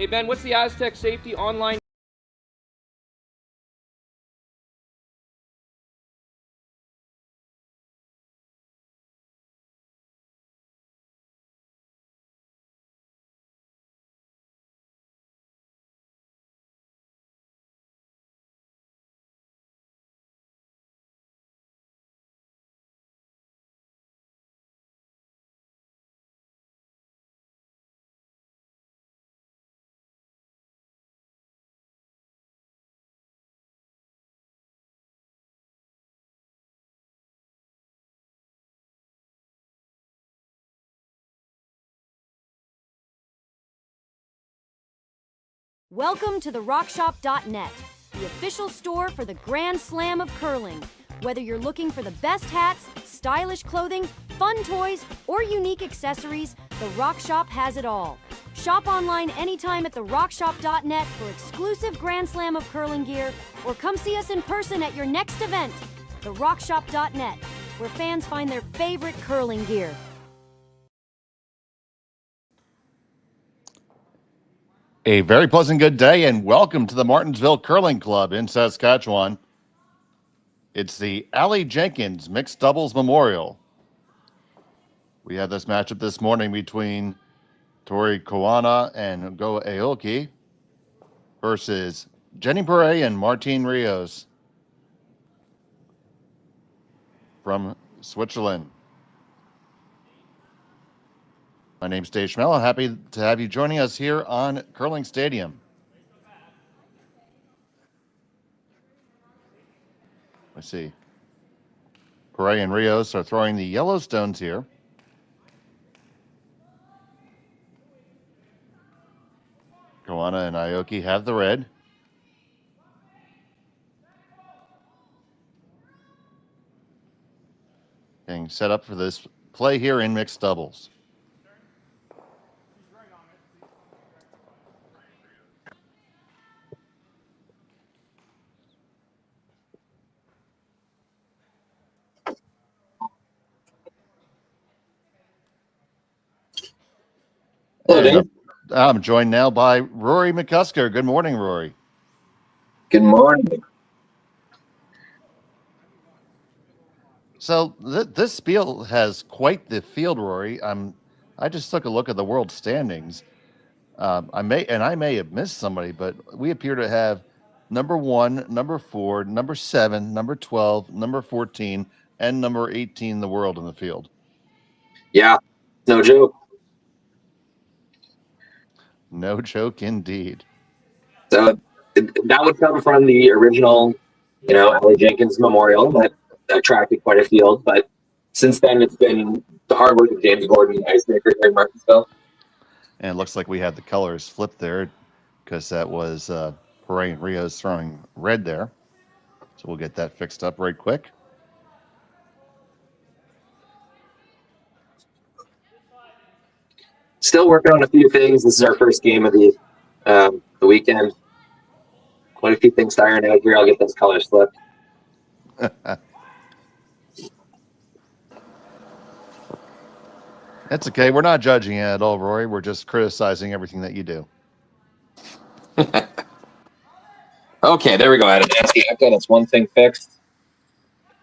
Hey, Ben, what's the Aztec Safety online? Welcome to the rockshop.net, the official store for the Grand Slam of curling. Whether you're looking for the best hats, stylish clothing, fun toys, or unique accessories, the Rock Shop has it all. Shop online anytime at the rockshop.net for exclusive Grand Slam of curling gear, or come see us in person at your next event. The rockshop.net, where fans find their favorite curling gear. A very pleasant good day and welcome to the Martensville Curling Club in Saskatchewan. It's the Aly Jenkins Mixed Doubles Memorial. We had this matchup this morning between Tori, Koana and Aoki versus Jenny Perret and Rios from Switzerland. My name's Dave Schmell. Happy to have you joining us here on Curling Stadium. Let's see. Perret and Rios are throwing the yellow stones here. Koana and Aoki have the red. Getting set up for this play here in mixed doubles. Hello, Dave. I'm joined now by Rory McCusker. Good morning, Rory. Good morning. So this field has quite the field, Rory. I just took a look at the world standings. I may have missed somebody, but we appear to have number 1, number 4, number 7, number 12, number 14, and number 18 in the world in the field. Yeah, no joke. No joke indeed. So that would come from the original, Aly Jenkins Memorial that attracted quite a field. But since then, it's been the hard work of James Gordon, icemaker here in Martensville. And it looks like we had the colors flipped there because that was Perret and Rios throwing red there. So we'll get that fixed up right quick. Still working on a few things. This is our first game of the weekend. Quite a few things to iron out here. I'll get those colors flipped. That's okay. We're not judging you at all, Rory. We're just criticizing everything that you do. Okay, there we go. Okay, that's one thing fixed.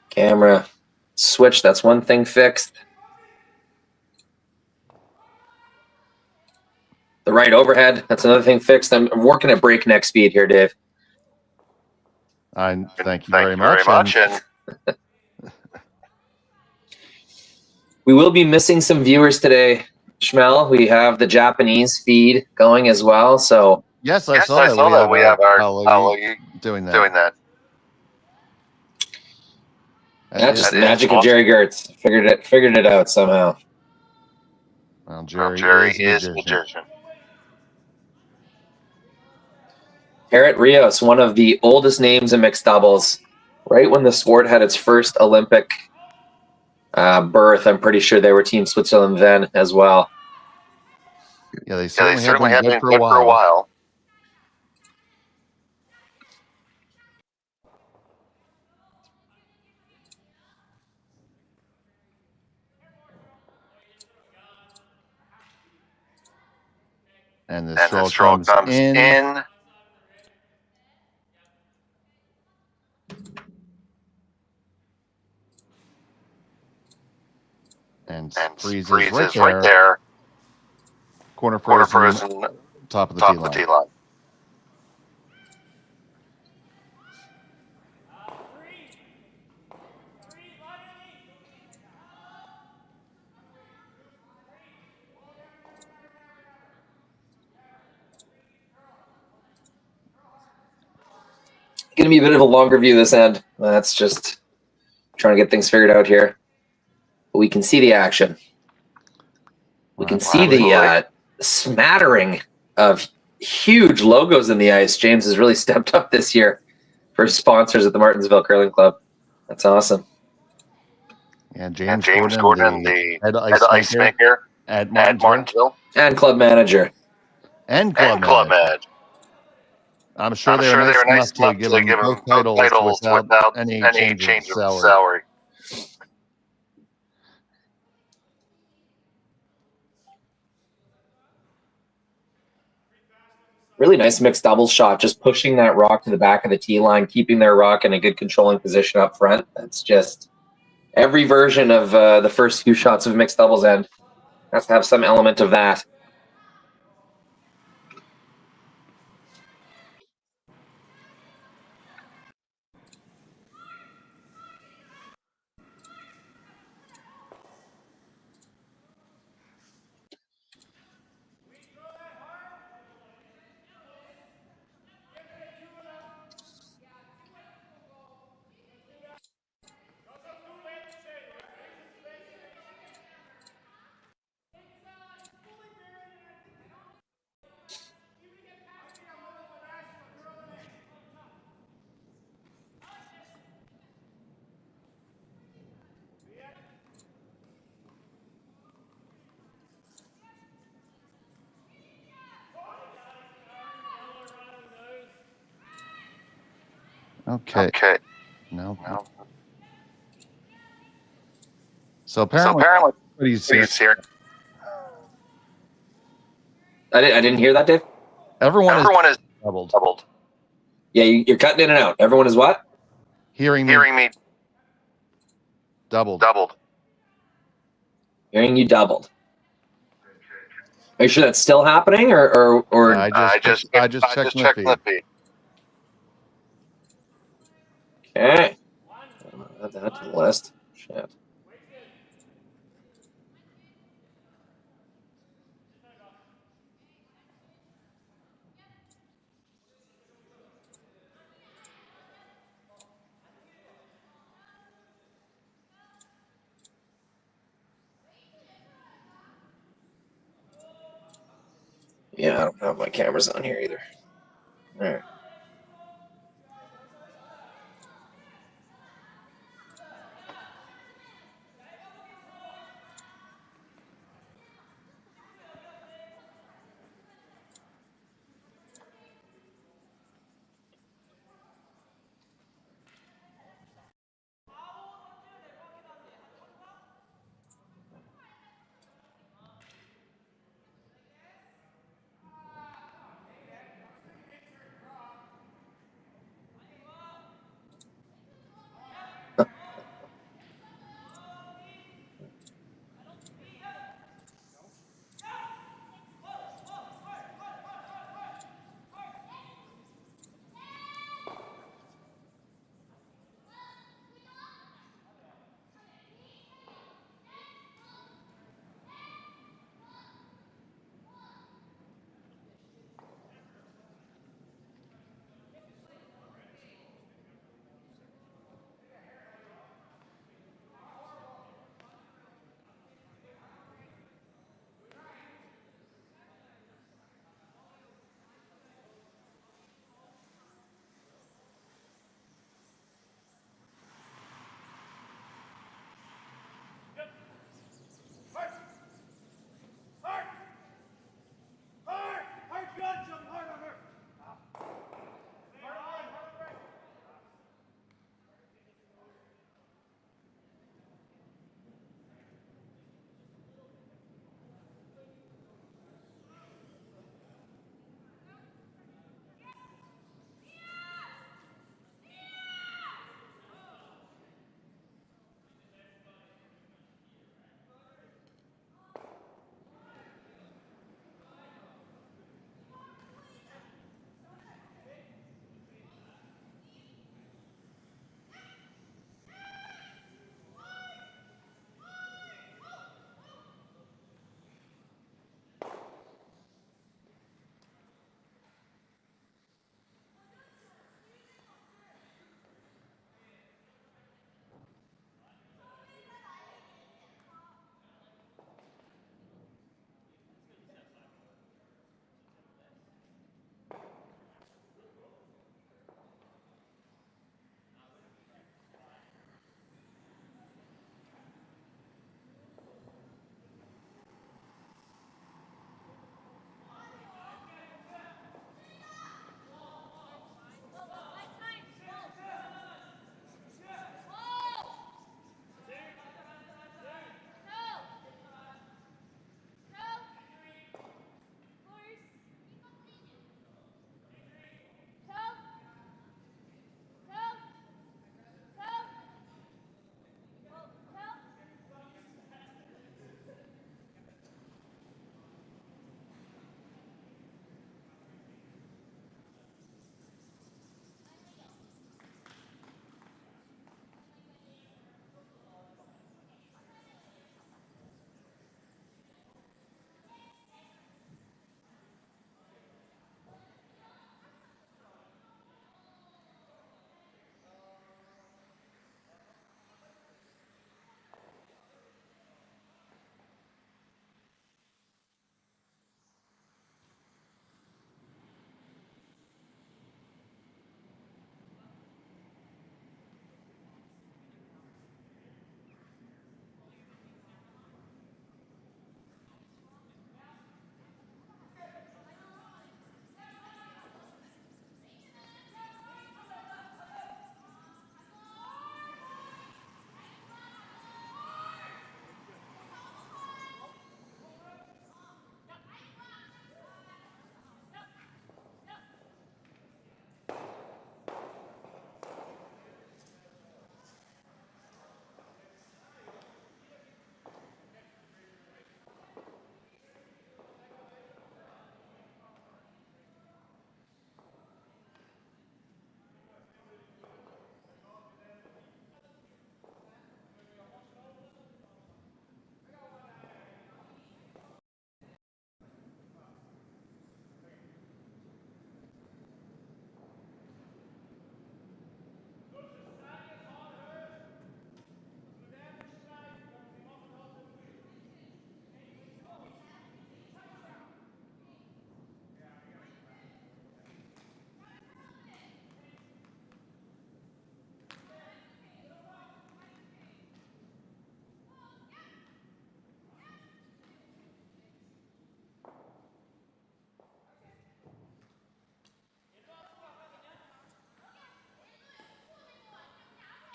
Camera switch, that's one thing fixed. The right overhead, that's another thing fixed. I'm working at breakneck speed here, Dave. Thank you very much. And we will be missing some viewers today, Schmel. We have the Japanese feed going as well. So yes, I saw that. We have our Aoki doing that. That's just the magic of Jerry Gertz. Figured it out somehow. Well, Jerry is a magician. Perret Rios, one of the oldest names in mixed doubles. Right when the sport had its first Olympic birth, I'm pretty sure they were Team Switzerland then as well. Yeah, they certainly have been good for a while. And the stroll comes in. And freezes right there. Corner frozen, top of the tee line. Going to be a bit of a longer view this end. That's just trying to get things figured out here. But we can see the action. We can see the smattering of huge logos in the ice. James has really stepped up this year for sponsors at the Martensville Curling Club. That's awesome. And James Gordon, the head ice maker at Martensville. And club manager. And club manager. I'm sure they were nice enough to give him both titles without any change of salary. Really nice mixed doubles shot, just pushing that rock to the back of the tee line, keeping their rock in a good controlling position up front. That's just every version of the first few shots of mixed doubles end has to have some element of that. Okay. No. So apparently he's here. I didn't hear that, Dave. Everyone is doubled. Yeah, you're cutting in and out. Everyone is what? Hearing me. Doubled. Hearing you doubled. Are you sure that's still happening, or? I just checked my feed. Okay. Add that to the list. Shit. Yeah, I don't have my cameras on here either. All right.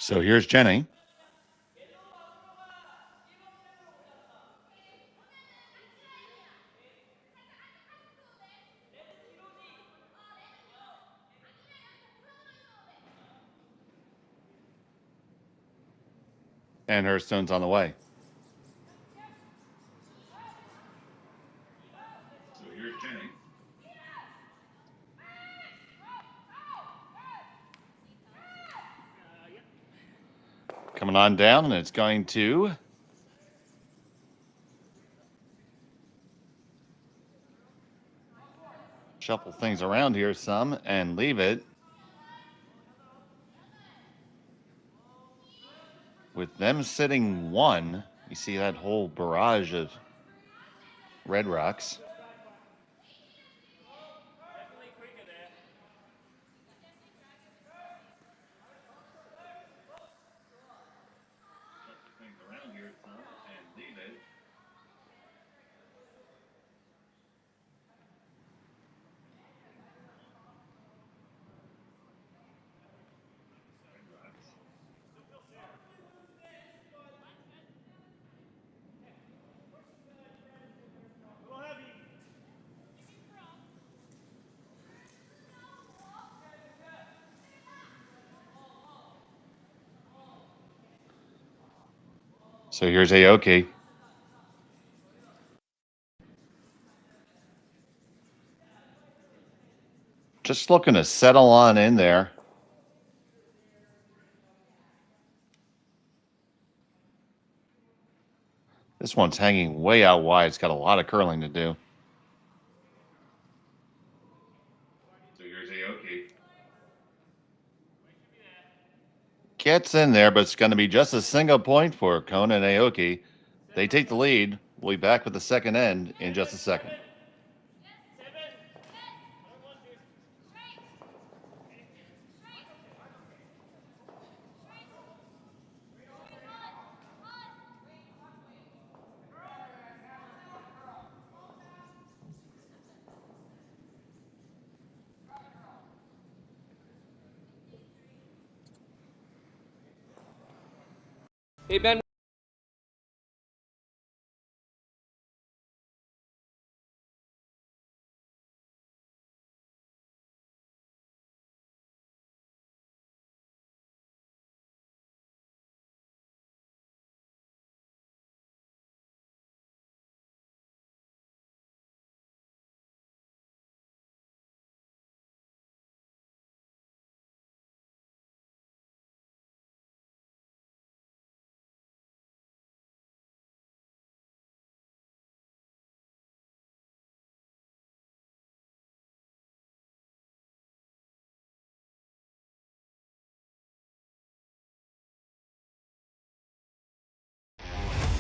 So here's Jenny. And her stone's on the way. So here's Jenny. Coming on down, and it's going to shuffle things around here some and leave it with them sitting one. You see that whole barrage of red rocks. So here's Aoki. Just looking to settle on in there. This one's hanging way out wide. It's got a lot of curling to do. So here's Aoki. Gets in there, but it's going to be just a single point for Koana and Aoki. They take the lead. We'll be back with the second end in just a second. Hey, Ben.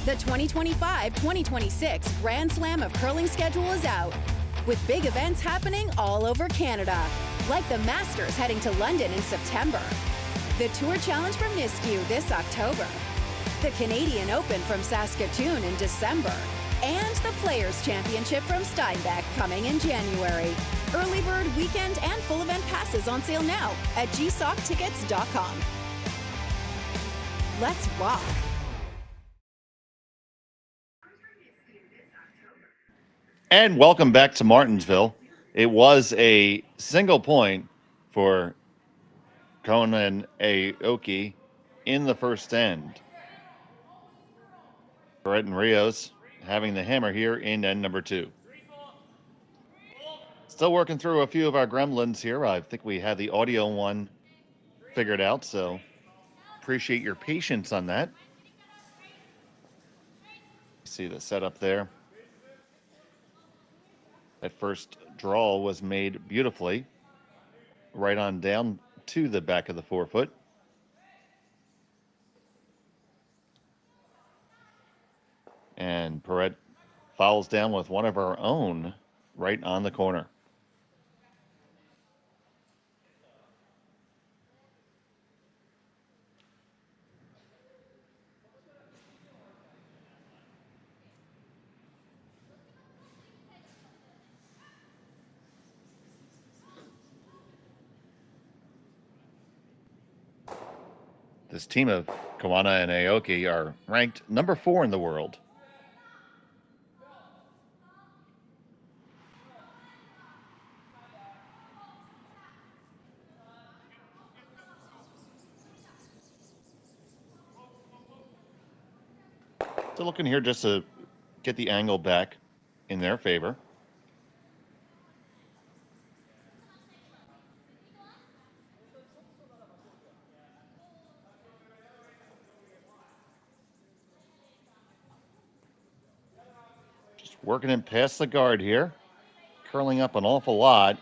The 2025-2026 Grand Slam of Curling schedule is out, with big events happening all over Canada, like the Masters heading to London in September, the Tour Challenge from Nisku this October, the Canadian Open from Saskatchewan in December, and the Players' Championship from Steinbach coming in January. Early bird weekend and full event passes on sale now at gsoctickets.com. Let's rock! And welcome back to Martensville. It was a single point for Koana and Aoki in the first end. Perret and Rios having the hammer here in end number 2. Still working through a few of our gremlins here. I think we had the audio one figured out, so appreciate your patience on that. See the setup there. That first draw was made beautifully, right on down to the back of the forefoot. And Perret fouls down with one of our own right on the corner. This team of Koana and Aoki are ranked number 4 in the world. So looking here just to get the angle back in their favor. Just working it past the guard here. Curling up an awful lot.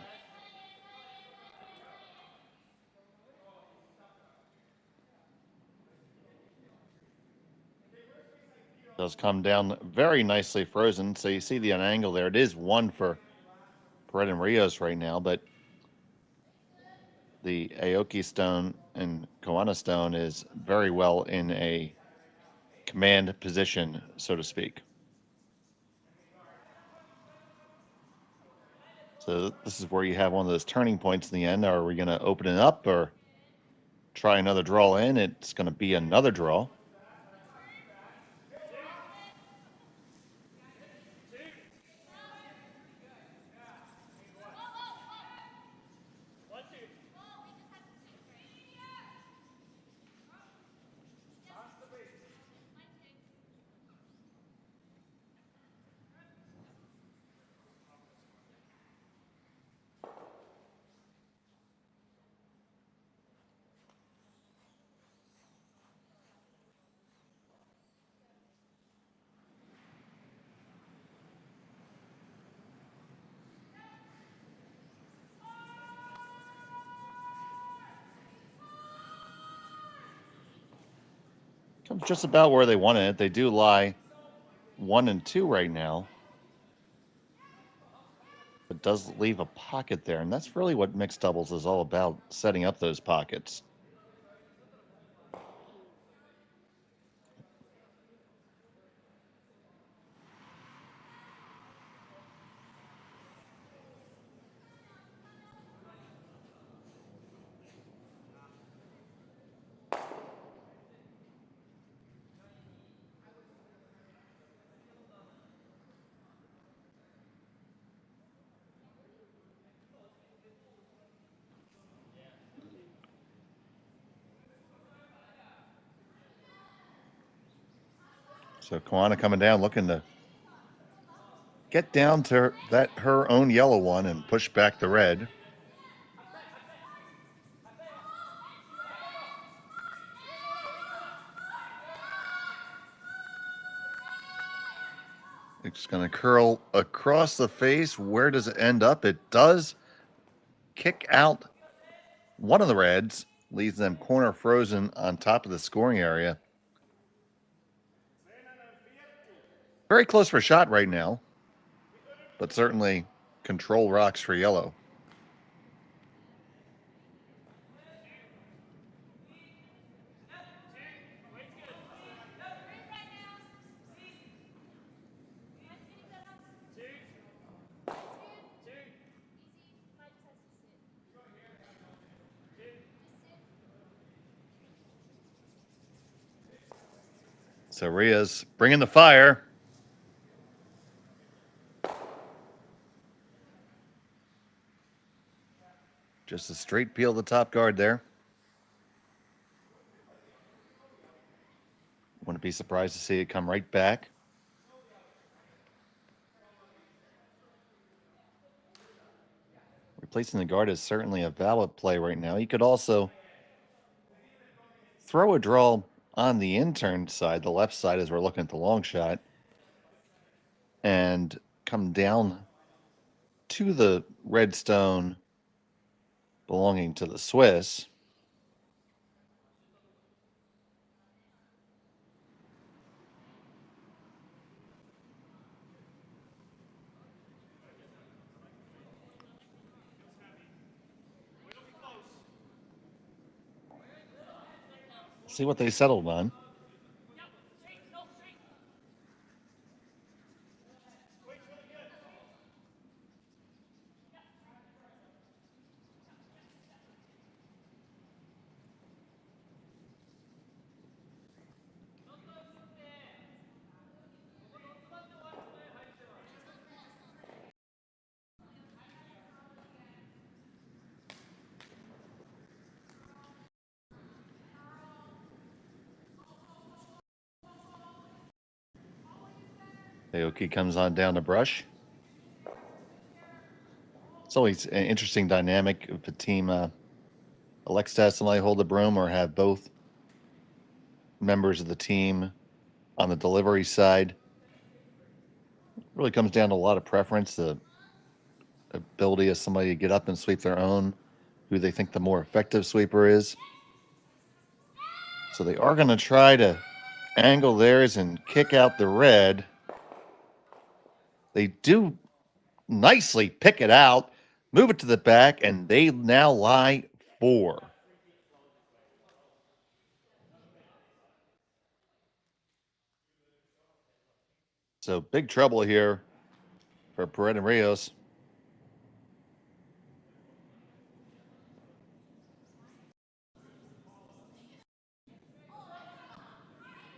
Does come down very nicely frozen. So you see the angle there. It is 1 for Perret and Rios right now, but the Aoki stone and Koana stone is very well in a command position, so to speak. So this is where you have one of those turning points in the end. Are we going to open it up or try another draw in? It's going to be another draw. Comes just about where they wanted it. They do lie 1 and 2 right now. It does leave a pocket there, and that's really what mixed doubles is all about, setting up those pockets. So Koana coming down, looking to get down to her own yellow one and push back the red. It's going to curl across the face. Where does it end up? It does kick out one of the reds, leaves them corner frozen on top of the scoring area. Very close for shot right now, but certainly control rocks for yellow. So Rios bringing the fire. Just a straight peel of the top guard there. Wouldn't be surprised to see it come right back. Replacing the guard is certainly a valid play right now. You could also throw a draw on the intern side, the left side, as we're looking at the long shot, and come down to the red stone belonging to the Swiss. See what they settled on. Aoki comes on down the brush. It's always an interesting dynamic if a team elects to have somebody hold the broom or have both members of the team on the delivery side. It really comes down to a lot of preference, the ability of somebody to get up and sweep their own, who they think the more effective sweeper is. So they are going to try to angle theirs and kick out the red. They do nicely pick it out, move it to the back, and they now lie 4. So big trouble here for Perret and Rios.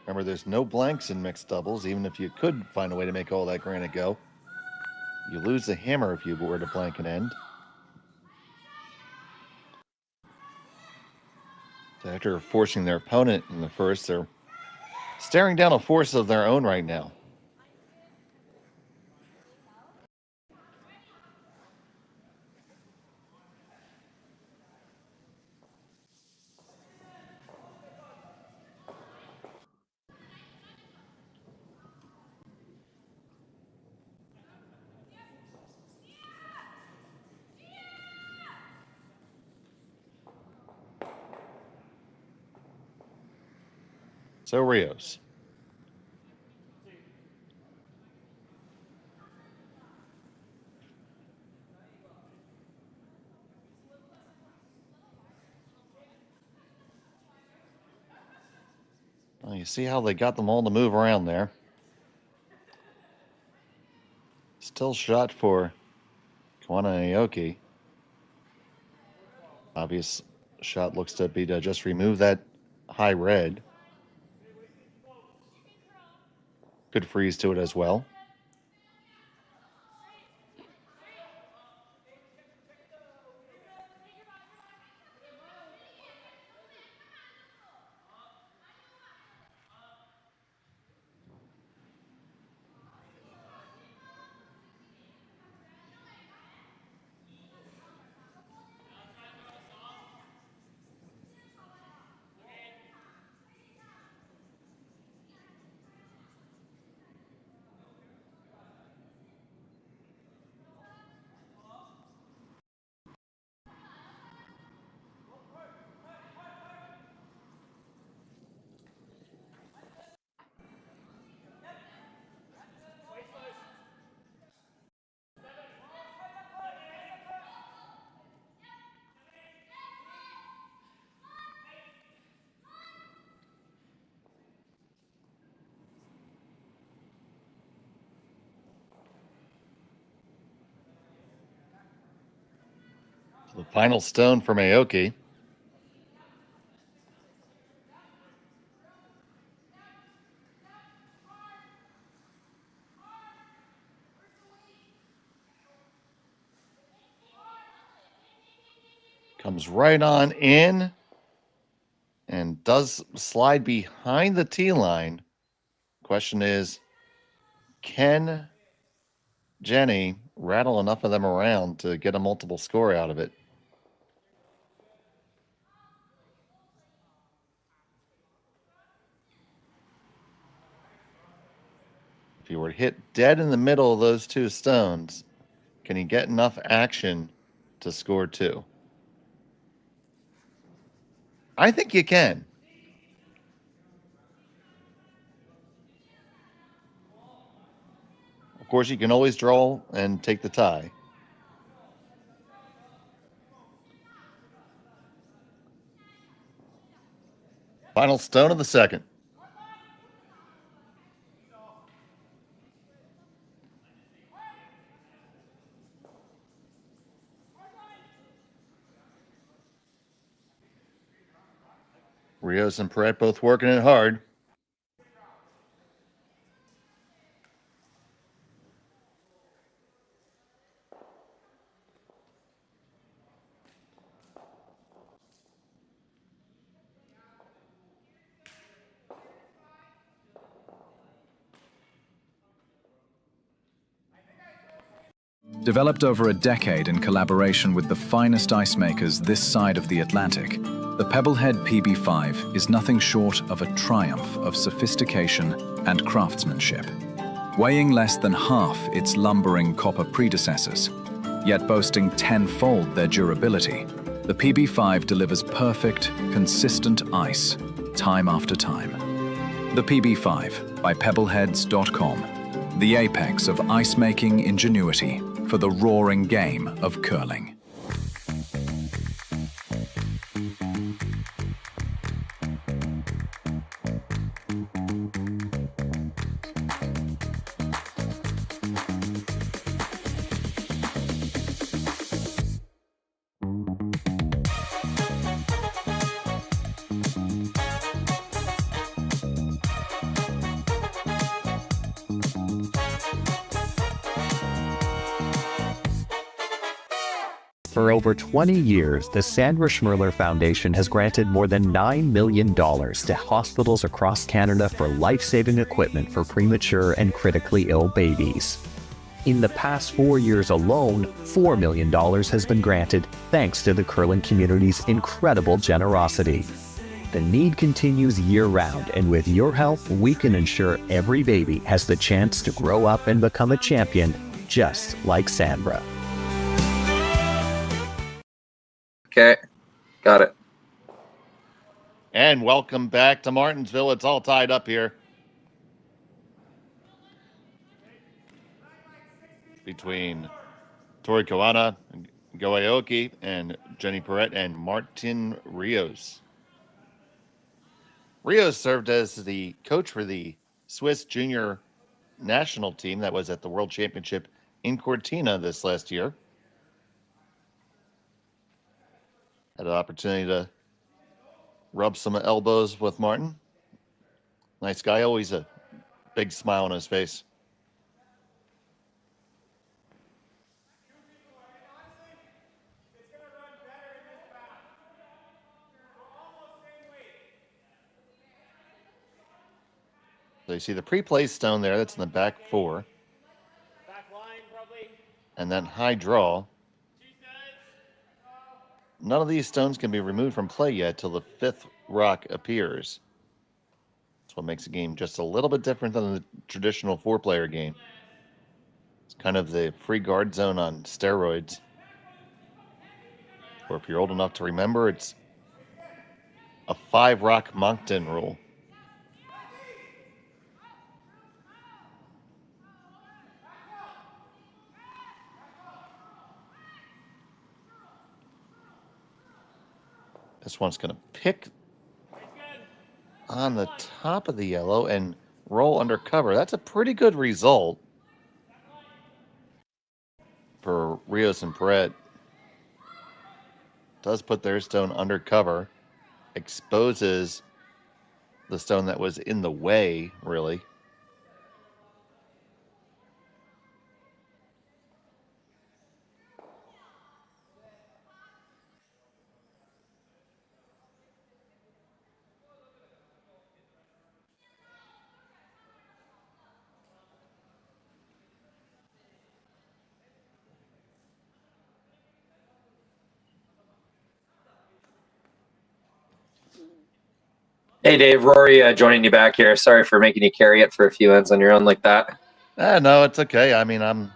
Remember, there's no blanks in mixed doubles, even if you could find a way to make all that granite go. You lose the hammer if you were to blank an end. So after forcing their opponent in the first, they're staring down a force of their own right now. So Rios. Well, you see how they got them all to move around there. Still shot for Koana and Aoki. Obvious shot looks to be to just remove that high red. Good freeze to it as well. The final stone from Aoki. Comes right on in and does slide behind the tee line. Question is, can Jenny rattle enough of them around to get a multiple score out of it? If you were to hit dead in the middle of those two stones, can he get enough action to score 2? I think you can. Of course, you can always draw and take the tie. Final stone of the second. Rios and Perret both working it hard. Developed over a decade in collaboration with the finest ice makers this side of the Atlantic, the Pebblehead PB5 is nothing short of a triumph of sophistication and craftsmanship. Weighing less than half its lumbering copper predecessors, yet boasting tenfold their durability, the PB5 delivers perfect, consistent ice, time after time. The PB5 by Pebbleheads.com, the apex of ice-making ingenuity for the roaring game of curling. For over 20 years, the Sandra Schmirler Foundation has granted more than $9 million to hospitals across Canada for life-saving equipment for premature and critically ill babies. In the past 4 years alone, $4 million has been granted thanks to the curling community's incredible generosity. The need continues year-round, and with your help, we can ensure every baby has the chance to grow up and become a champion, just like Sandra. Okay, got it. And welcome back to Martensville. It's all tied up here between Tori Koana, Aoki, and Jenny Perret and Martin Rios. Rios served as the coach for the Swiss junior national team that was at the World Championship in Cortina this last year. Had an opportunity to rub some elbows with Martin. Nice guy, always a big smile on his face. So you see the pre-placed stone there, that's in the back four. And then high draw. None of these stones can be removed from play yet till the fifth rock appears. That's what makes the game just a little bit different than the traditional four-player game. It's kind of the free guard zone on steroids. Or if you're old enough to remember, it's a 5-rock Moncton rule. This one's going to pick on the top of the yellow and roll under cover. That's a pretty good result for Rios and Perret. Does put their stone under cover, exposes the stone that was in the way, really. Hey, Dave, Rory joining you back here. Sorry for making you carry it for a few ends on your own like that. No, it's okay. I mean, I'm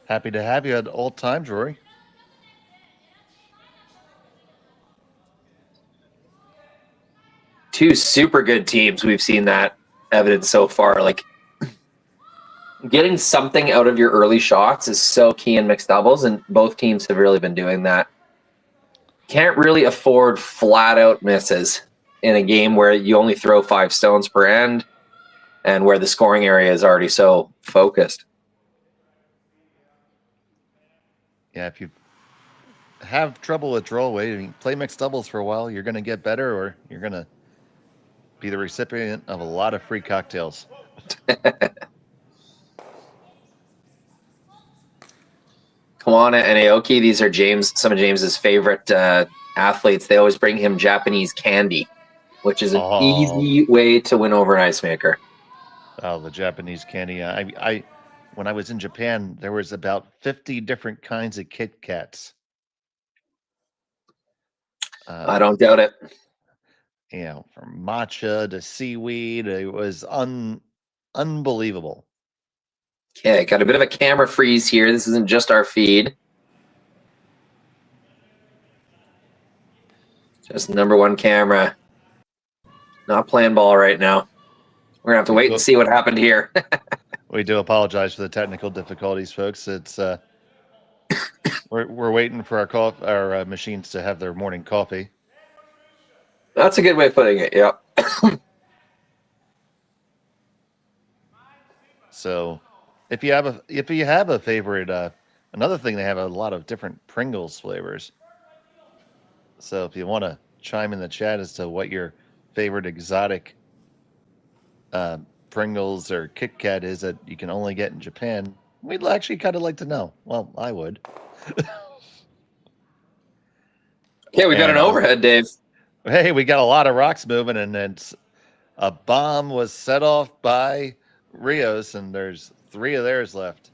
happy to have you at old times, Rory. Two super good teams. We've seen that evidence so far. Like, getting something out of your early shots is so key in mixed doubles, and both teams have really been doing that. Can't really afford flat-out misses in a game where you only throw 5 stones per end and where the scoring area is already so focused. Yeah, if you have trouble with draw weight, I mean, play mixed doubles for a while, you're going to get better, or you're going to be the recipient of a lot of free cocktails. Koana and Aoki, these are some of James's favorite athletes. They always bring him Japanese candy, which is an easy way to win over an ice maker. Oh, the Japanese candy. I when I was in Japan, there was about 50 different kinds of Kit Kats. I don't doubt it. You know, from matcha to seaweed, it was unbelievable. Okay, got a bit of a camera freeze here. This isn't just our feed. Just number one camera. Not playing ball right now. We're gonna have to wait and see what happened here. We do apologize for the technical difficulties, folks. It's we're waiting for our machines to have their morning coffee. That's a good way of putting it. Yeah. So, if you have a favorite, another thing, they have a lot of different Pringles flavors. So if you want to chime in the chat as to what your favorite exotic Pringles or Kit Kat is that you can only get in Japan, we'd actually kind of like to know. Well, I would. Okay, we got an overhead, Dave. Hey, we got a lot of rocks moving, and it's a bomb was set off by Rios, and there's 3 of theirs left,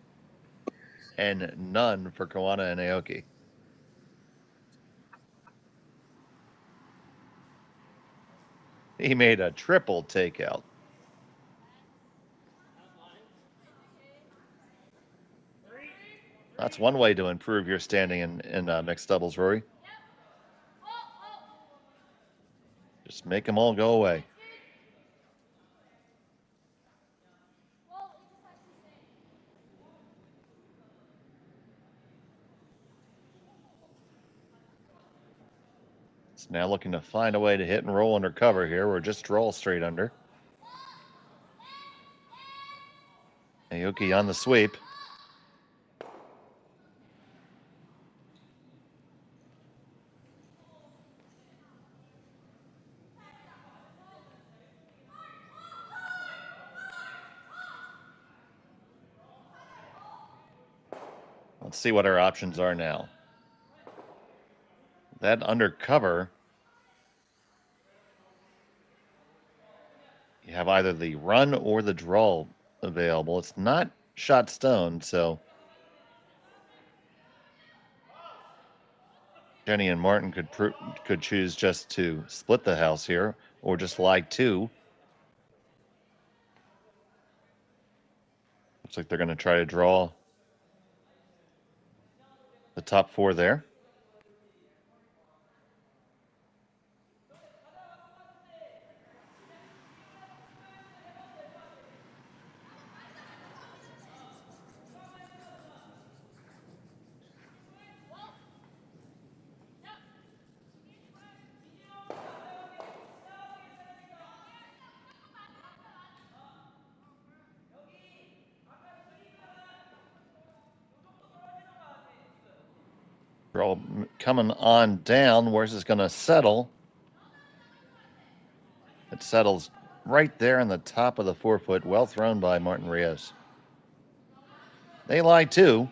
and none for Koana and Aoki. He made a triple takeout. That's one way to improve your standing in mixed doubles, Rory. Just make them all go away. It's now looking to find a way to hit and roll under cover here, or just roll straight under. Aoki on the sweep. Let's see what our options are now. That undercover, you have either the run or the draw available. It's not shot stone, so Jenny and Martin could choose just to split the house here, or just lie 2. Looks like they're going to try to draw the top 4 there. Draw coming on down. Where's this going to settle? It settles right there on the top of the 4-foot. Well thrown by Martin Rios. They lie 2.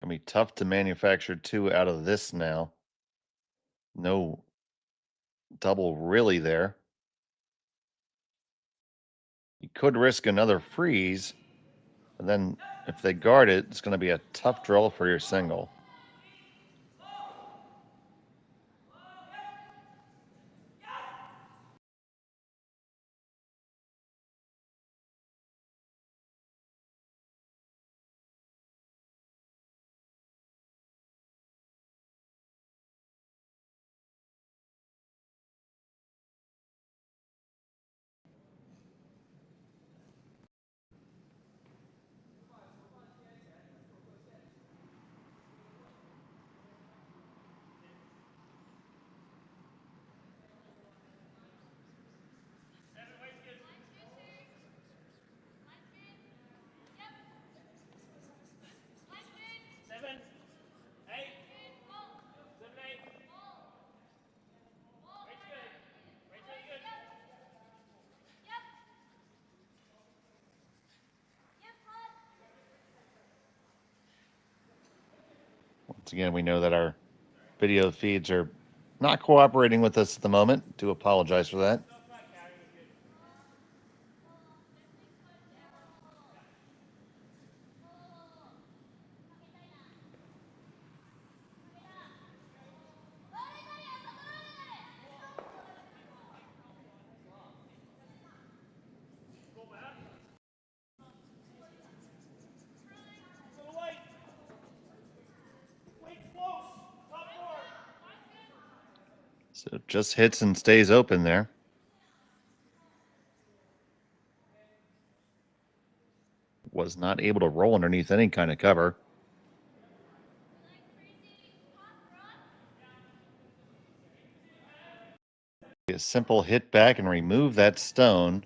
Gonna be tough to manufacture 2 out of this now. No double really there. You could risk another freeze, and then if they guard it, it's going to be a tough draw for your single. Once again, we know that our video feeds are not cooperating with us at the moment. Do apologize for that. So it just hits and stays open there. Was not able to roll underneath any kind of cover. A simple hit back and remove that stone.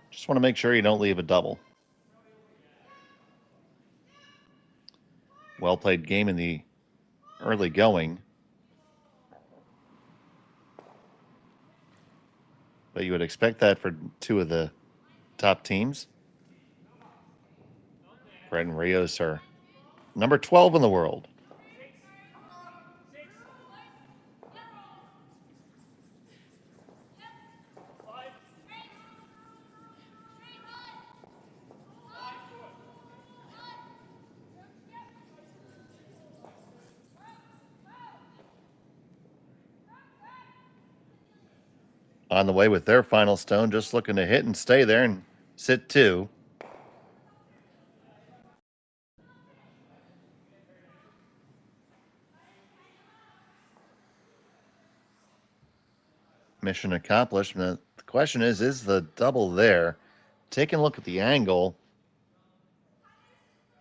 Just want to make sure you don't leave a double. Well played game in the early going. But you would expect that for two of the top teams. Perret and Rios are number 12 in the world. On the way with their final stone, just looking to hit and stay there and sit two. Mission accomplished. The question is the double there? Taking a look at the angle,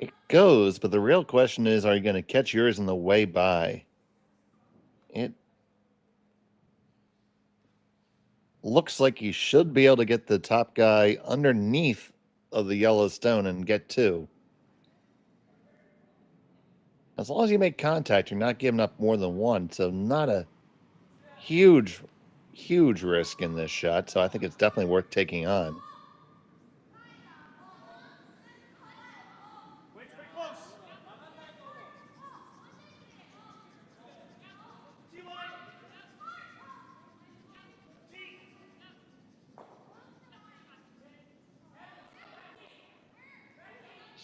it goes, but the real question is, are you going to catch yours in the way by? It looks like you should be able to get the top guy underneath of the yellow stone and get two. As long as you make contact, you're not giving up more than one. So not a huge risk in this shot. So I think it's definitely worth taking on.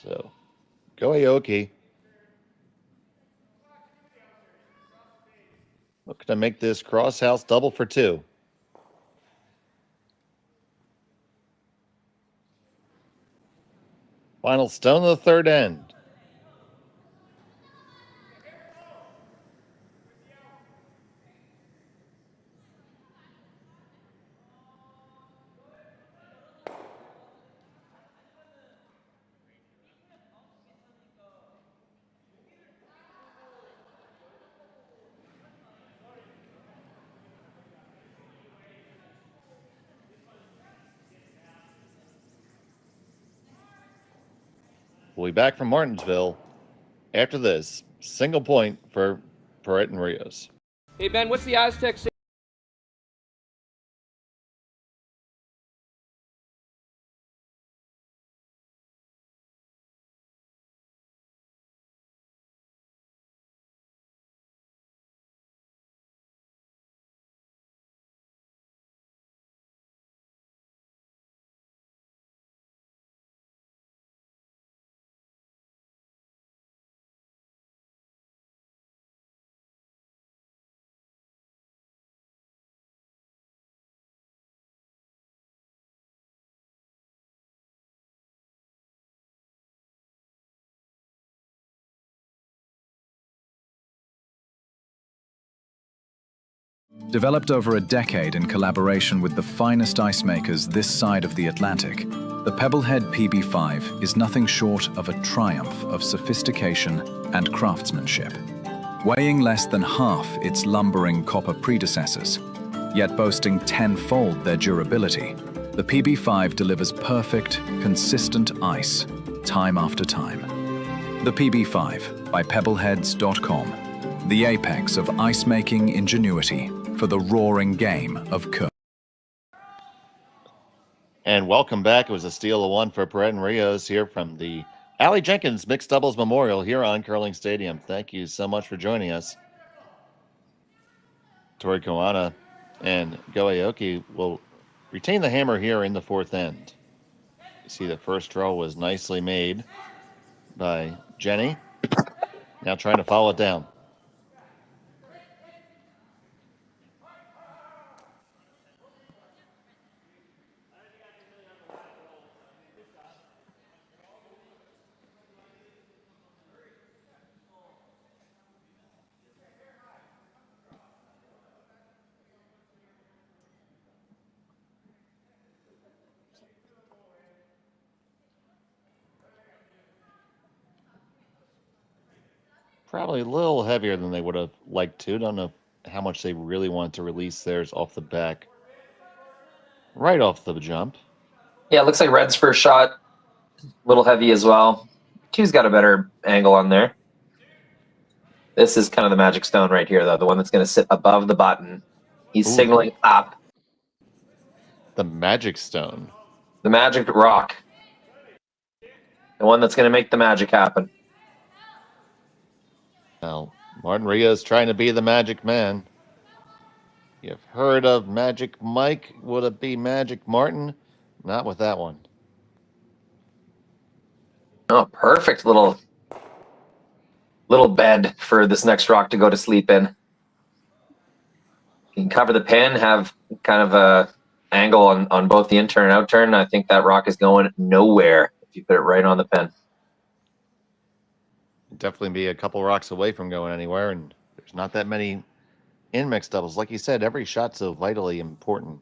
So, go Aoki. Looking to make this cross house double for two. Final stone of the third end. We'll be back from Martensville after this. Single point for Perret and Rios. Hey, Ben, what's the Aztec safety? Developed over a decade in collaboration with the finest ice makers this side of the Atlantic, the Pebblehead PB5 is nothing short of a triumph of sophistication and craftsmanship. Weighing less than half its lumbering copper predecessors, yet boasting tenfold their durability, the PB5 delivers perfect, consistent ice, time after time. The PB5 by Pebbleheads.com, the apex of ice-making ingenuity for the roaring game of curling. And welcome back. It was a steal of one for Perret and Rios here from the Aly Jenkins Mixed Doubles Memorial here on Curling Stadium. Thank you so much for joining us. Tori Koana and Aoki will retain the hammer here in the fourth end. You see the first throw was nicely made by Jenny. Now trying to follow it down. Probably a little heavier than they would have liked to. Don't know how much they really wanted to release theirs off the back. Right off the jump. Yeah, it looks like Red's first shot, a little heavy as well. Two's got a better angle on there. This is kind of the magic stone right here, though, the one that's going to sit above the button. He's signaling up. The magic stone. The magic rock. The one that's going to make the magic happen. Now, Martin Rios trying to be the magic man. You've heard of Magic Mike. Would it be Magic Martin? Not with that one. Oh, perfect little bed for this next rock to go to sleep in. You can cover the pin, have kind of a angle on both the in-turn and out-turn. I think that rock is going nowhere if you put it right on the pin. Definitely be a couple rocks away from going anywhere, and there's not that many in mixed doubles. Like you said, every shot's so vitally important.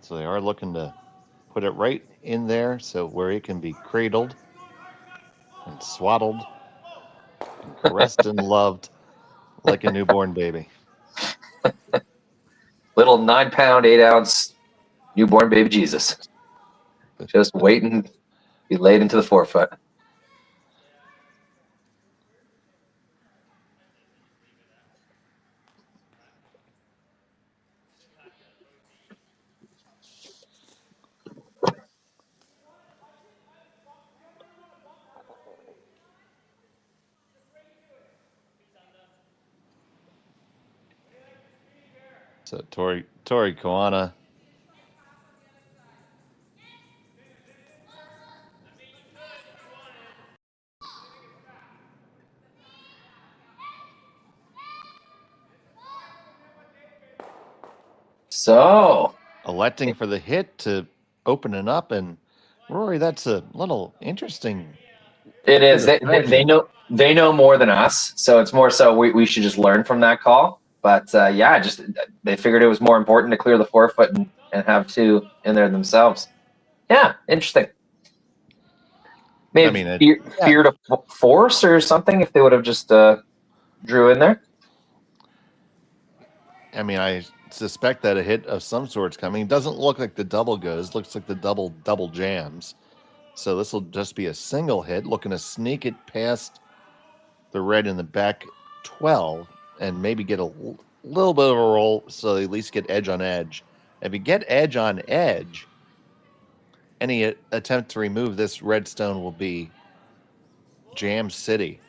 So they are looking to put it right in there so where it can be cradled and swaddled and caressed and loved like a newborn baby. Little 9-pound, 8-ounce newborn baby Jesus. Just waiting to be laid into the forefoot. So Tori Koana. So Electing for the hit to open it up, and Rory, that's a little interesting. it is. They know more than us, so it's more so we should just learn from that call. But yeah, just they figured it was more important to clear the forefoot and have two in there themselves. Yeah, interesting. Maybe fear to force or something if they would have just drew in there. I mean, I suspect that a hit of some sort's coming. It doesn't look like the double goes. Looks like the double jams. So this will just be a single hit, looking to sneak it past the red in the back 12 and maybe get a little bit of a roll so they at least get edge on edge. If you get edge on edge, any attempt to remove this red stone will be Jam City.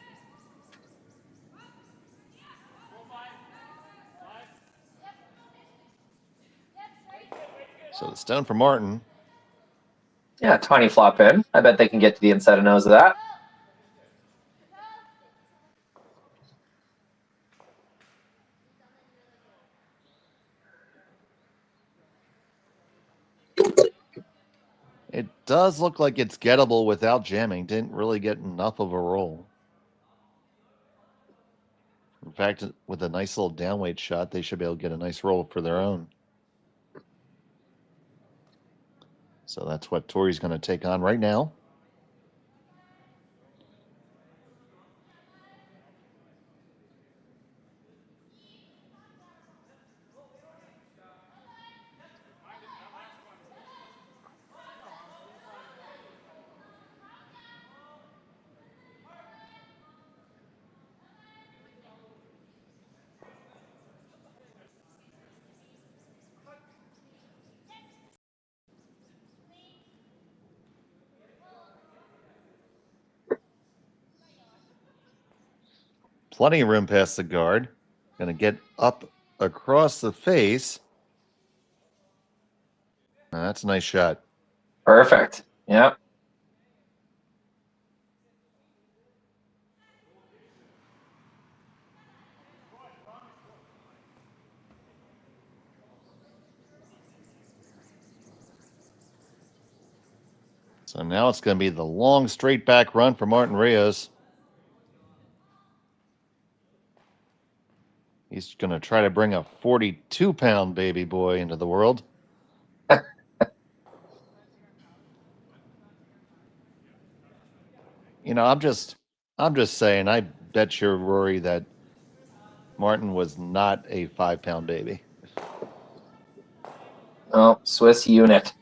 So the stone for Martin. Yeah, tiny flop in. I bet they can get to the inside of nose of that. It does look like it's gettable without jamming. Didn't really get enough of a roll. In fact, with a nice little downweight shot, they should be able to get a nice roll for their own. So that's what Tori's going to take on right now. plenty of room past the guard. Going to get up across the face. That's a nice shot. Perfect. Yep. So now it's going to be the long straight back run for Martin Rios. He's going to try to bring a 42-pound baby boy into the world. You know, I'm just saying, I bet you, Rory, that Martin was not a 5-pound baby. Oh, Swiss unit.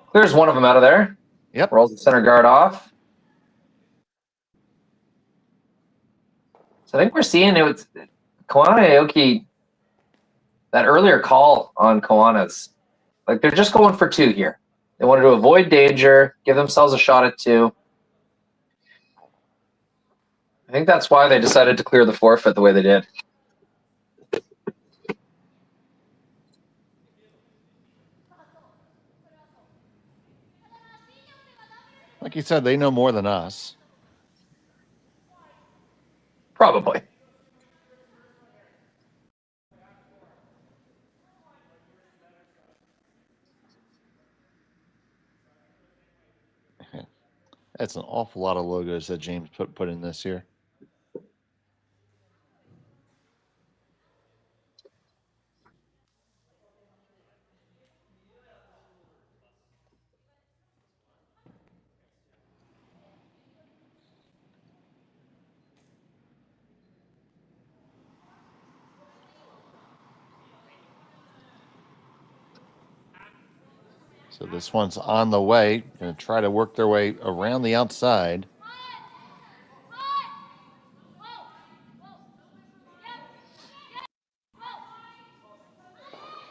Clears one of them out of there. Yep. Rolls the center guard off. So I think we're seeing it with Koana Aoki, that earlier call on Koana's. Like, they're just going for 2 here. They wanted to avoid danger, give themselves a shot at 2. I think that's why they decided to clear the forfeit the way they did. Like you said, they know more than us. Probably. That's an awful lot of logos that James put in this year. So this one's on the way. Going to try to work their way around the outside.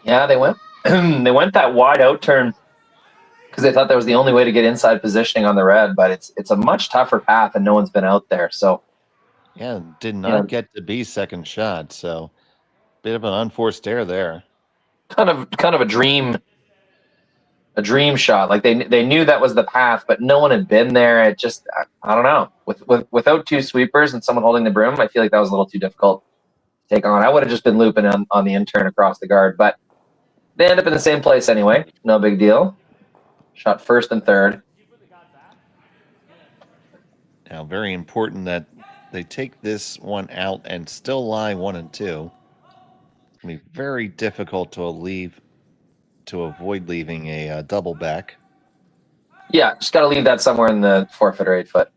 Yeah, they went they went that wide out turn because they thought that was the only way to get inside positioning on the red, but it's a much tougher path and no one's been out there. So yeah, did not get to be second shot. So bit of an unforced error there. kind of a dream shot. Like they knew that was the path, but no one had been there. It just, I don't know. Without 2 sweepers and someone holding the broom, I feel like that was a little too difficult to take on. I would have just been looping on the in-turn across the guard, but they end up in the same place anyway. No big deal. Shot first and third. Now, very important that they take this one out and still lie 1 and 2. It's going to be very difficult to avoid leaving a double back. Yeah, just got to leave that somewhere in the 4-foot or 8-foot.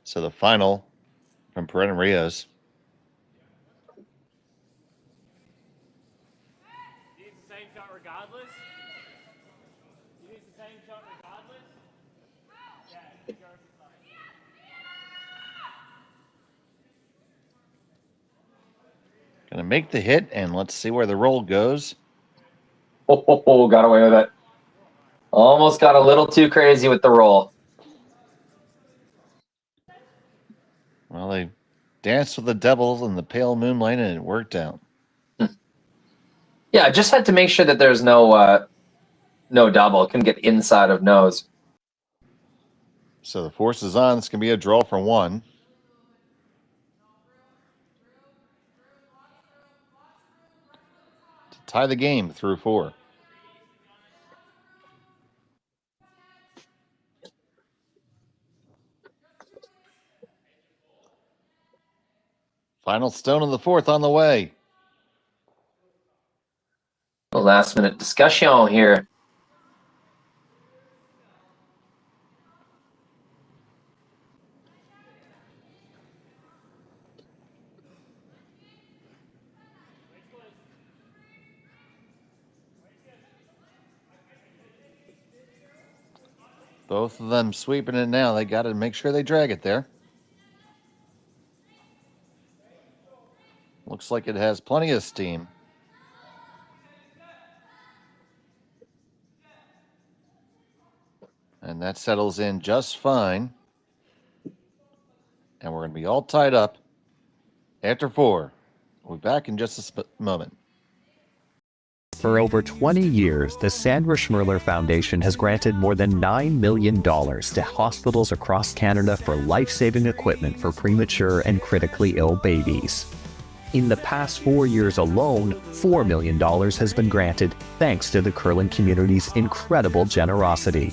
So the final from Perret and Rios. You need the same shot regardless? You need the same shot regardless? Yeah, Going to make the hit, and let's see where the roll goes. Oh, got away with it. Almost got a little too crazy with the roll. Well, they danced with the devil in the pale moonlight, and it worked out. Yeah, I just had to make sure that there's no double. Couldn't get inside of nose. So the force is on. It's going to be a draw for 1. To tie the game through 4. Final stone of the 4th on the way. A last minute discussion here. Both of them sweeping it now. They got to make sure they drag it there. Looks like it has plenty of steam. And that settles in just fine. And we're going to be all tied up after 4. We'll be back in just a moment. For over 20 years, the Sandra Schmirler Foundation has granted more than $9 million to hospitals across Canada for life-saving equipment for premature and critically ill babies. In the past 4 years alone, $4 million has been granted thanks to the curling community's incredible generosity.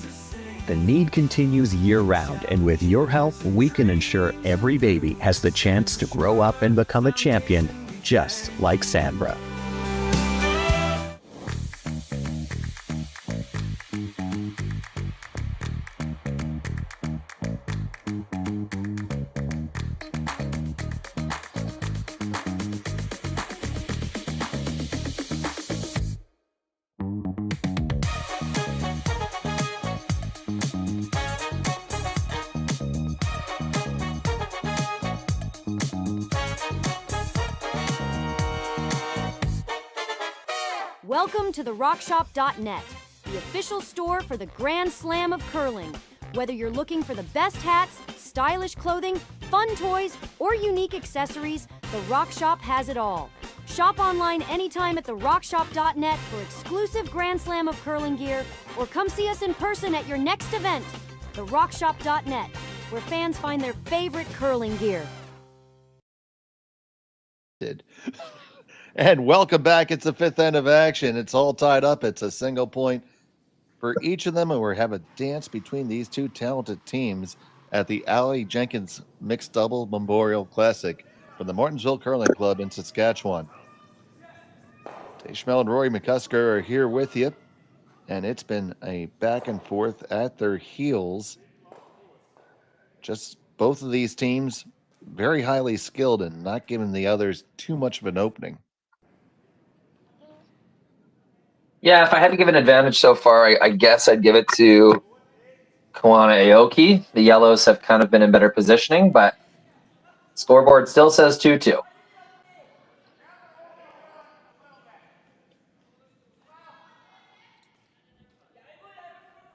The need continues year-round, and with your help, we can ensure every baby has the chance to grow up and become a champion, just like Sandra. Welcome to the RockShop.net, the official store for the Grand Slam of curling. Whether you're looking for the best hats, stylish clothing, fun toys, or unique accessories, the Rock Shop has it all. Shop online anytime at the RockShop.net for exclusive Grand Slam of curling gear, or come see us in person at your next event. The RockShop.net, where fans find their favorite curling gear. And welcome back. It's the 5th end of action. It's all tied up. It's a single point for each of them, and we have a dance between these two talented teams at the Aly Jenkins Mixed Double Memorial Classic from the Martensville Curling Club in Saskatchewan. Dave Schmel and Rory McCusker are here with you, and it's been a back and forth at their heels. Just both of these teams very highly skilled and not giving the others too much of an opening. Yeah, if I had to give an advantage so far, I guess I'd give it to Koana Aoki. The yellows have kind of been in better positioning, but scoreboard still says 2-2.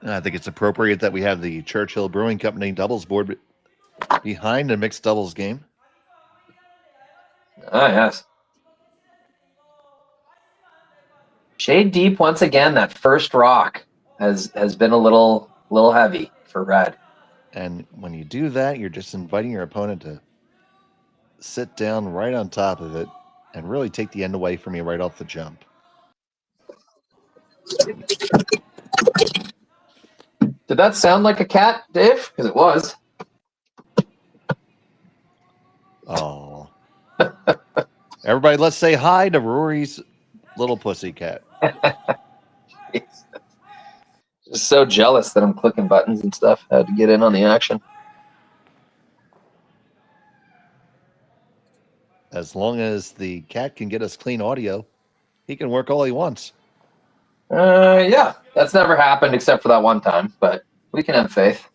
I think it's appropriate that we have the Churchill Brewing Company doubles board behind the mixed doubles game. Ah, yes. Shade deep once again. That first rock has been a little heavy for red. And when you do that, you're just inviting your opponent to sit down right on top of it and really take the end away from you right off the jump. Did that sound like a cat, Dave? Because it was. Oh. Everybody, let's say hi to Rory's little pussy cat. Just so jealous that I'm clicking buttons and stuff. I had to get in on the action. As long as the cat can get us clean audio, he can work all he wants. Yeah, that's never happened except for that one time, but we can have faith.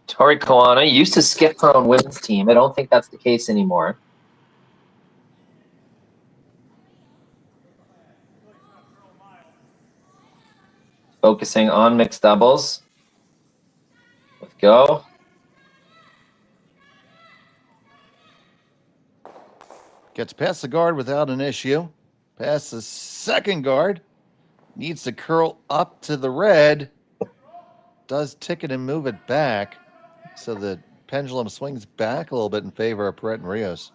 Tori Koana used to skip her own women's team. I don't think that's the case anymore. Focusing on mixed doubles. Let's go. Gets past the guard without an issue. Past the second guard. Needs to curl up to the red. Does ticket and move it back. So the pendulum swings back a little bit in favor of Perret and Rios.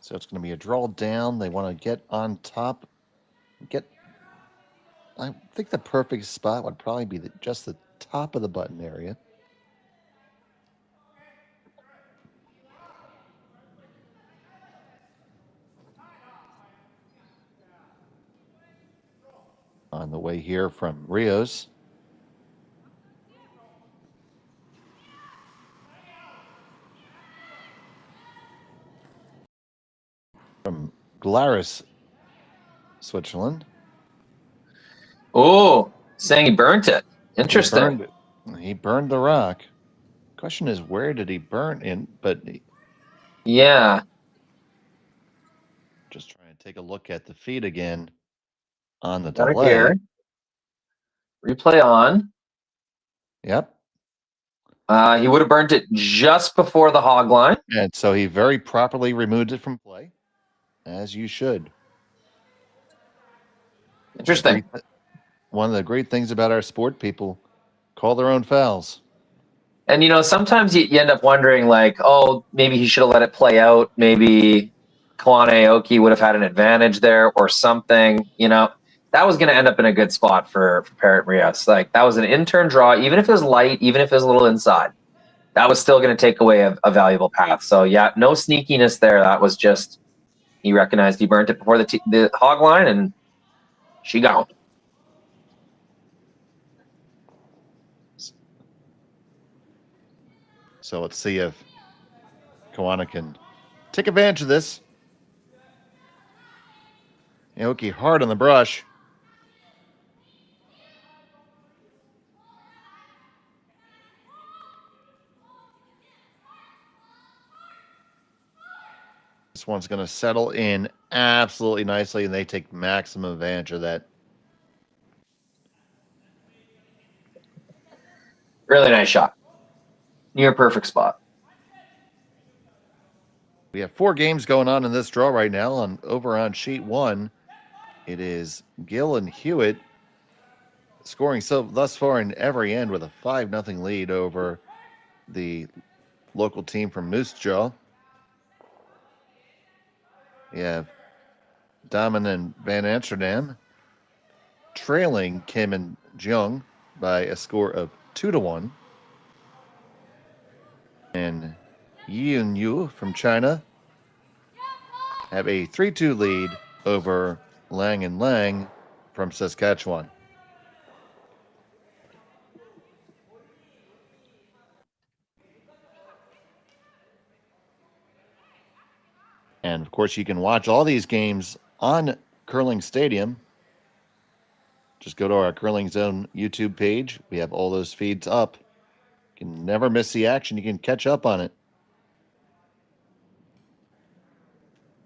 So it's going to be a draw down. They want to get on top. I think the perfect spot would probably be just the top of the button area. on the way here from Rios. From Glarus, Switzerland. Oh, saying he burnt it. Interesting. He burned the rock. Question is, where did he burn in? But Yeah. just trying to take a look at the feed again on the Got it delay. here. Replay on. Yep. He would have burnt it just before the hog line. And so he very properly removed it from play, as you should. Interesting. One of the great things about our sport, people call their own fouls. And, you know, sometimes you end up wondering, like, oh, maybe he should have let it play out. Maybe Koana Aoki would have had an advantage there or something. You know, that was going to end up in a good spot for Perret and Rios. Like, that was an in-turn draw. Even if it was light, even if it was a little inside, that was still going to take away a valuable path. So, yeah, no sneakiness there. That was just, he recognized he burnt it before the hog line, and she gone. So let's see if Koana can take advantage of this. Aoki hard on the brush. This one's going to settle in absolutely nicely, and they take maximum advantage of that. Really nice shot. Near perfect spot. We have 4 games going on in this draw right now. Over on sheet 1, it is Gill and Hewitt scoring thus far in every end with a 5-0 lead over the local team from Moose Jaw. We have Damen and Van Amsterdam trailing Kim and Jung by a score of 2-1. And Yun Yu from China have a 3-2 lead over Lang and Lang from Saskatchewan. And of course, you can watch all these games on Curling Stadium. Just go to our Curling Zone YouTube page. We have all those feeds up. You can never miss the action. You can catch up on it.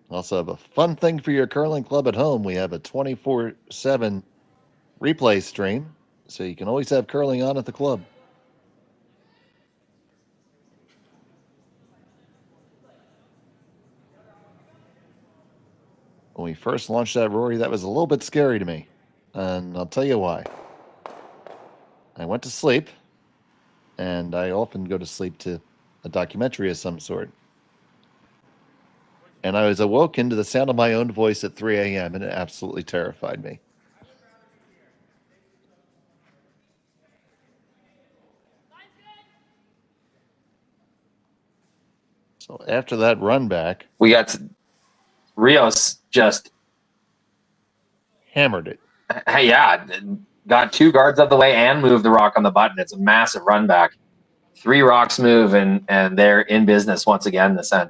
Also have a fun thing for your curling club at home. We have a 24/7 replay stream, so you can always have curling on at the club. When we first launched that, Rory, that was a little bit scary to me, and I'll tell you why. I went to sleep, and I often go to sleep to a documentary of some sort. And I was awoken to the sound of my own voice at 3 a.m., and it absolutely terrified me. So after that run back, We got Rios just hammered it. yeah, got 2 guards out of the way and moved the rock on the button. It's a massive run back. 3 rocks move, and they're in business once again this end.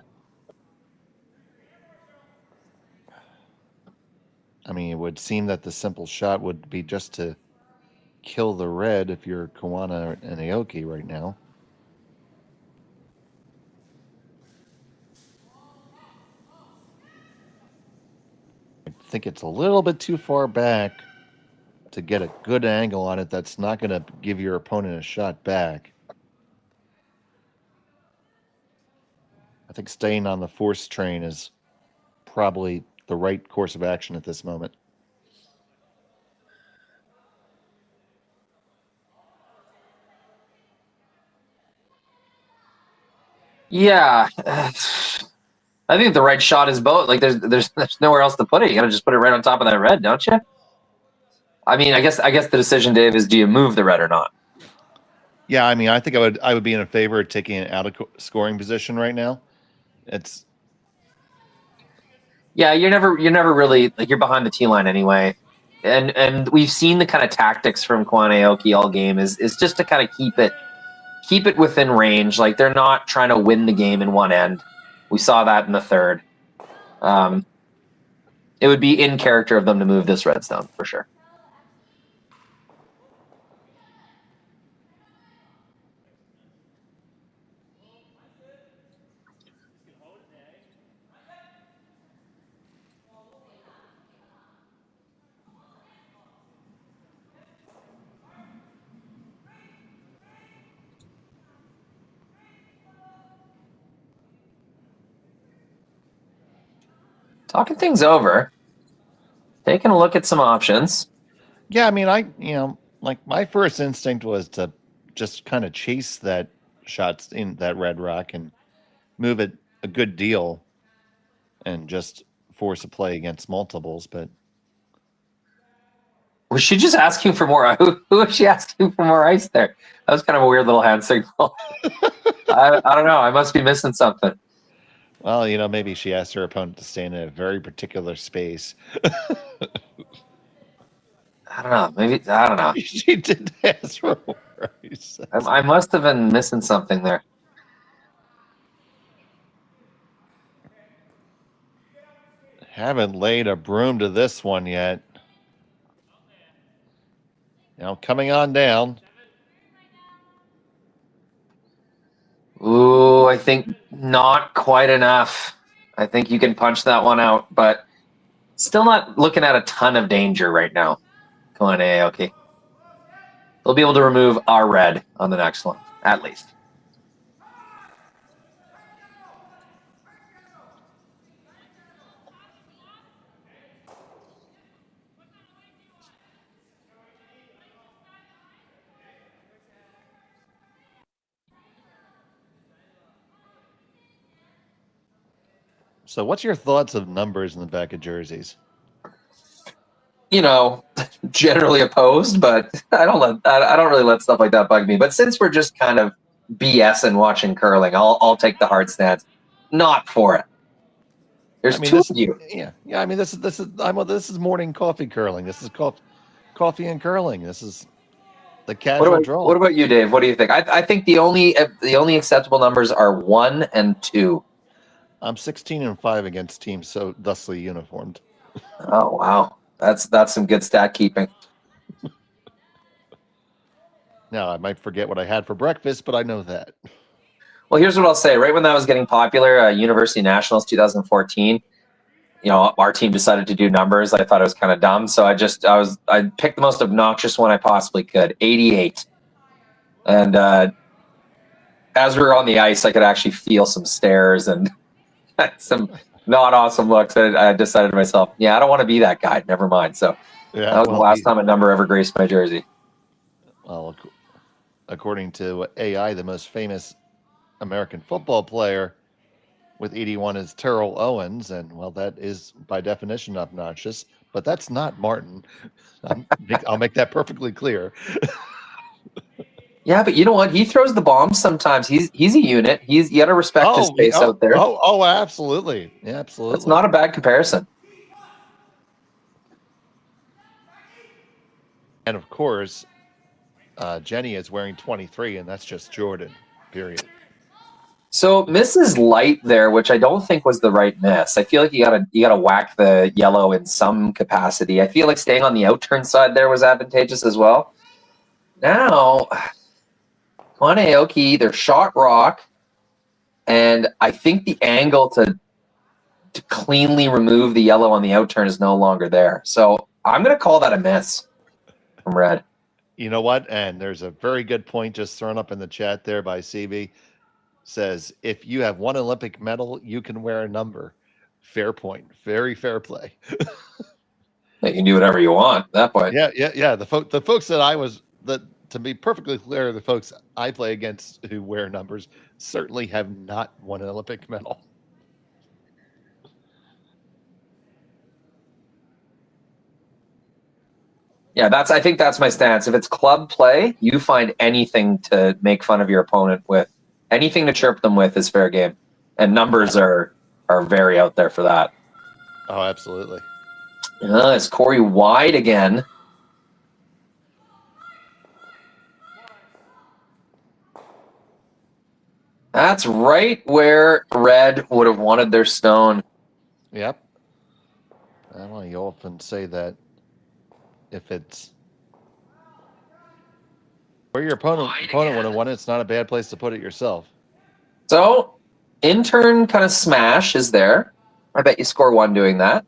I mean, it would seem that the simple shot would be just to kill the red if you're Koana and Aoki right now. I think it's a little bit too far back to get a good angle on it. That's not going to give your opponent a shot back. I think staying on the force train is probably the right course of action at this moment. Yeah, I think the right shot is both. Like there's nowhere else to put it. You got to just put it right on top of that red, don't you? I mean, I guess the decision, Dave, is do you move the red or not? Yeah, I mean, I think I would be in favor of taking it out of scoring position right now. It's Yeah, you're never really, like, you're behind the tee line anyway. and we've seen the kind of tactics from Koana Aoki all game is just to kind of keep it within range. Like they're not trying to win the game in one end. We saw that in the third. It would be in character of them to move this redstone for sure. Talking things over, taking a look at some options. Yeah, I mean, like my first instinct was to just kind of chase that shots in that red rock and move it a good deal and just force a play against multiples. But was she just asking for more? Who was she asking for more ice there? That was kind of a weird little hand signal. I don't know. I must be missing something. Well, maybe she asked her opponent to stay in a very particular space. I don't know. Maybe, I don't know. She did ask for more ice. I must have been missing something there. Haven't laid a broom to this one yet. Coming on down. Ooh, I think not quite enough. I think you can punch that one out, but still not looking at a ton of danger right now. Come on, Aoki. They'll be able to remove our red on the next one, at least. So what's your thoughts of numbers in the back of jerseys? Generally opposed, but I don't really let stuff like that bug me. But since we're just kind of BS and watching curling, I'll take the hard stance. Not for it. There's two of you. Yeah. I mean, this is morning coffee curling. This is coffee and curling. This is the casual draw. What about you, Dave? What do you think? I think the only acceptable numbers are 1 and 2. I'm 16-5 against teams so thusly uniformed. Oh wow, that's some good stat keeping. Now I might forget what I had for breakfast, but I know that. Well, here's what I'll say. Right when that was getting popular, University Nationals 2014, our team decided to do numbers. I thought it was kind of dumb, so I picked the most obnoxious one I possibly could, 88. And as we were on the ice, I could actually feel some stares and some not awesome looks. I decided to myself, I don't want to be that guy. Never mind. So that was the last time a number ever graced my jersey. Well, according to AI, the most famous American football player with 81 is Terrell Owens, and that is by definition obnoxious. But that's not Martin. I'll make that perfectly clear. Yeah, but you know what? He throws the bombs sometimes. He's a unit. You got to respect his space out there. Oh, absolutely. Yeah, absolutely. That's not a bad comparison. And of course, Jenny is wearing 23, and that's just Jordan. Period. So misses light there, which I don't think was the right miss. I feel like you gotta whack the yellow in some capacity. I feel like staying on the outturn side there was advantageous as well. Now, Koana Aoki, they're shot rock, and I think the angle to cleanly remove the yellow on the outturn is no longer there. So I'm going to call that a miss from red. You know what? And there's a very good point just thrown up in the chat there by CB. Says, if you have one Olympic medal, you can wear a number. Fair point. Very fair play. You can do whatever you want at that point. Yeah. The folks to be perfectly clear, the folks I play against who wear numbers certainly have not won an Olympic medal. Yeah, I think that's my stance. If it's club play, you find anything to make fun of your opponent with. Anything to chirp them with is fair game. And numbers are very out there for that. Oh, absolutely. It's Corey wide again. That's right where red would have wanted their stone. Yep. Well, you often say that if it's where your opponent would have won it, it's not a bad place to put it yourself. So, intern kind of smash is there. I bet you score 1 doing that.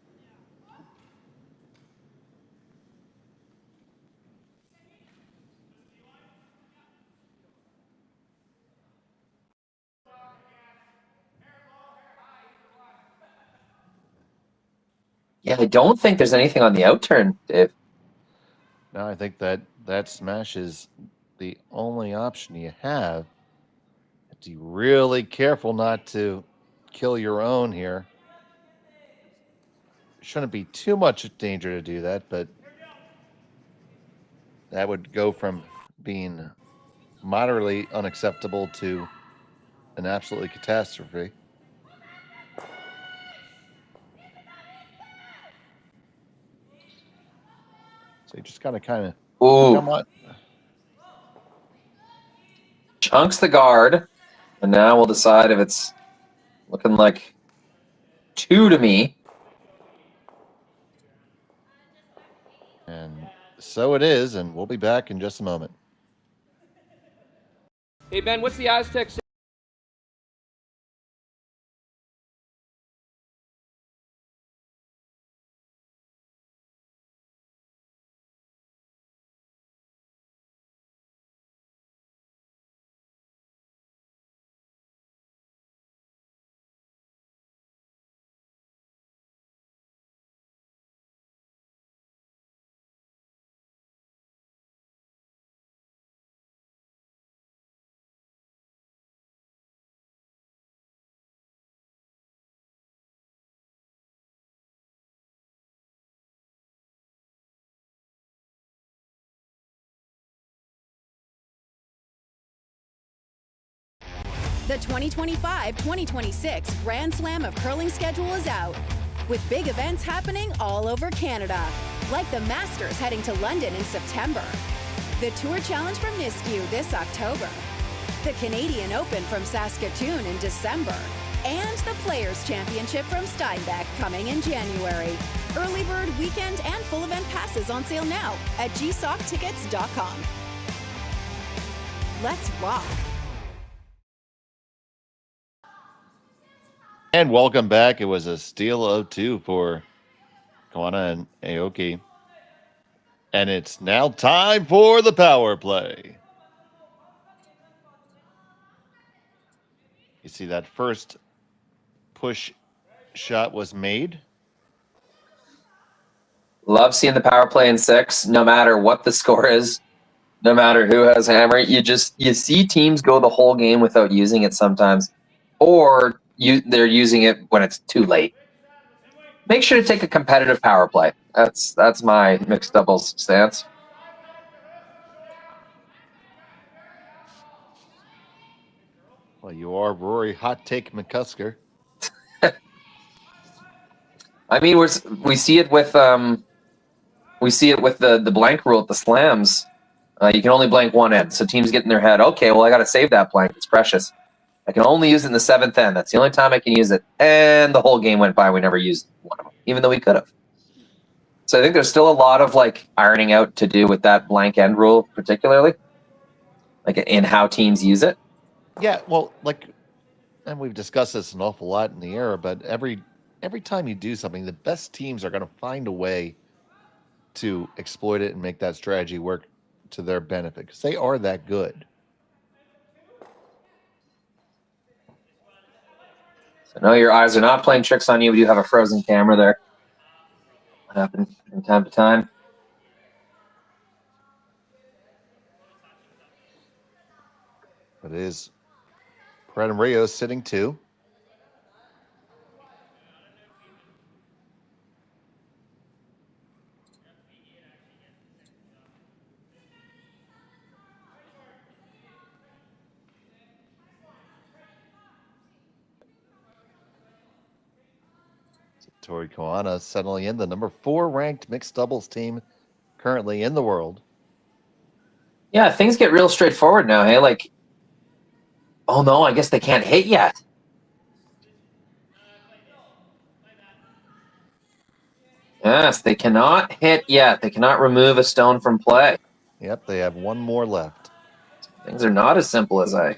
Yeah, I don't think there's anything on the outturn, Dave. No, I think that smash is the only option you have. Have to be really careful not to kill your own here. Shouldn't be too much danger to do that, but that would go from being moderately unacceptable to an absolutely catastrophe. So you just gotta kind of come on. Chunks the guard, and now we'll decide if it's looking like 2 to me. And so it is, and we'll be back in just a moment. Hey, Ben, what's the Aztecs? The 2025-2026 Grand Slam of Curling schedule is out, with big events happening all over Canada, like the Masters heading to London in September, the Tour Challenge from Nisku this October, the Canadian Open from Saskatchewan in December, and the Players' Championship from Steinbeck coming in January. Early bird weekend and full event passes on sale now at gsocktickets.com. Let's rock. And welcome back. It was a steal of 2 for Koana and Aoki. And it's now time for the power play. You see that first push shot was made. Love seeing the power play in 6, no matter what the score is, no matter who has hammer. You see teams go the whole game without using it sometimes, or they're using it when it's too late. Make sure to take a competitive power play. That's my mixed doubles stance. Well, you are Rory Hot Take McCusker. I mean, we see it with the blank rule at the slams. You can only blank one end, so teams get in their head, okay, well, I got to save that blank. It's precious. I can only use it in the 7th end. That's the only time I can use it. And the whole game went by. We never used one of them, even though we could have. So I think there's still a lot of ironing out to do with that blank end rule, particularly, in how teams use it. Yeah, well, and we've discussed this an awful lot in the era, but every time you do something, the best teams are going to find a way to exploit it and make that strategy work to their benefit because they are that good. So no, your eyes are not playing tricks on you. We do have a frozen camera there. What happened from time to time? But it is Perret and Rios sitting 2. Tori Koana settling in, the number 4 ranked mixed doubles team currently in the world. Yeah, things get real straightforward now. Hey, like, oh no, I guess they can't hit yet. Yes, they cannot hit yet. They cannot remove a stone from play. Yep, they have one more left. Things are not as simple as I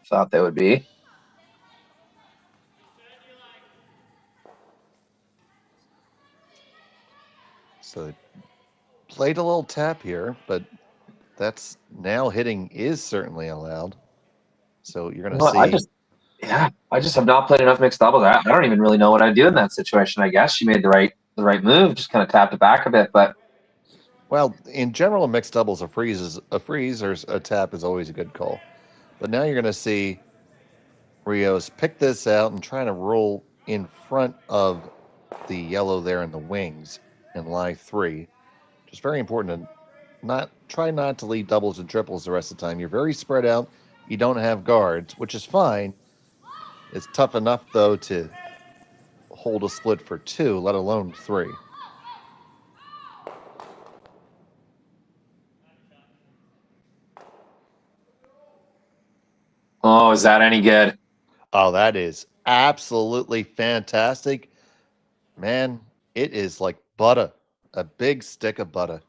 thought they would be. So they played a little tap here, but that's now hitting is certainly allowed. So you're going to see. I just have not played enough mixed doubles. I don't even really know what I'd do in that situation. I guess she made the right move, just kind of tapped it back a bit. But well, in general, in mixed doubles, a freeze or a tap is always a good call. But now you're going to see Rios pick this out and trying to roll in front of the yellow there in the wings in line 3. Just very important to try not to leave doubles and triples the rest of the time. You're very spread out. You don't have guards, which is fine. It's tough enough, though, to hold a split for 2, let alone 3. oh, is that any good? Oh, that is absolutely fantastic. Man, it is like butter, a big stick of butter.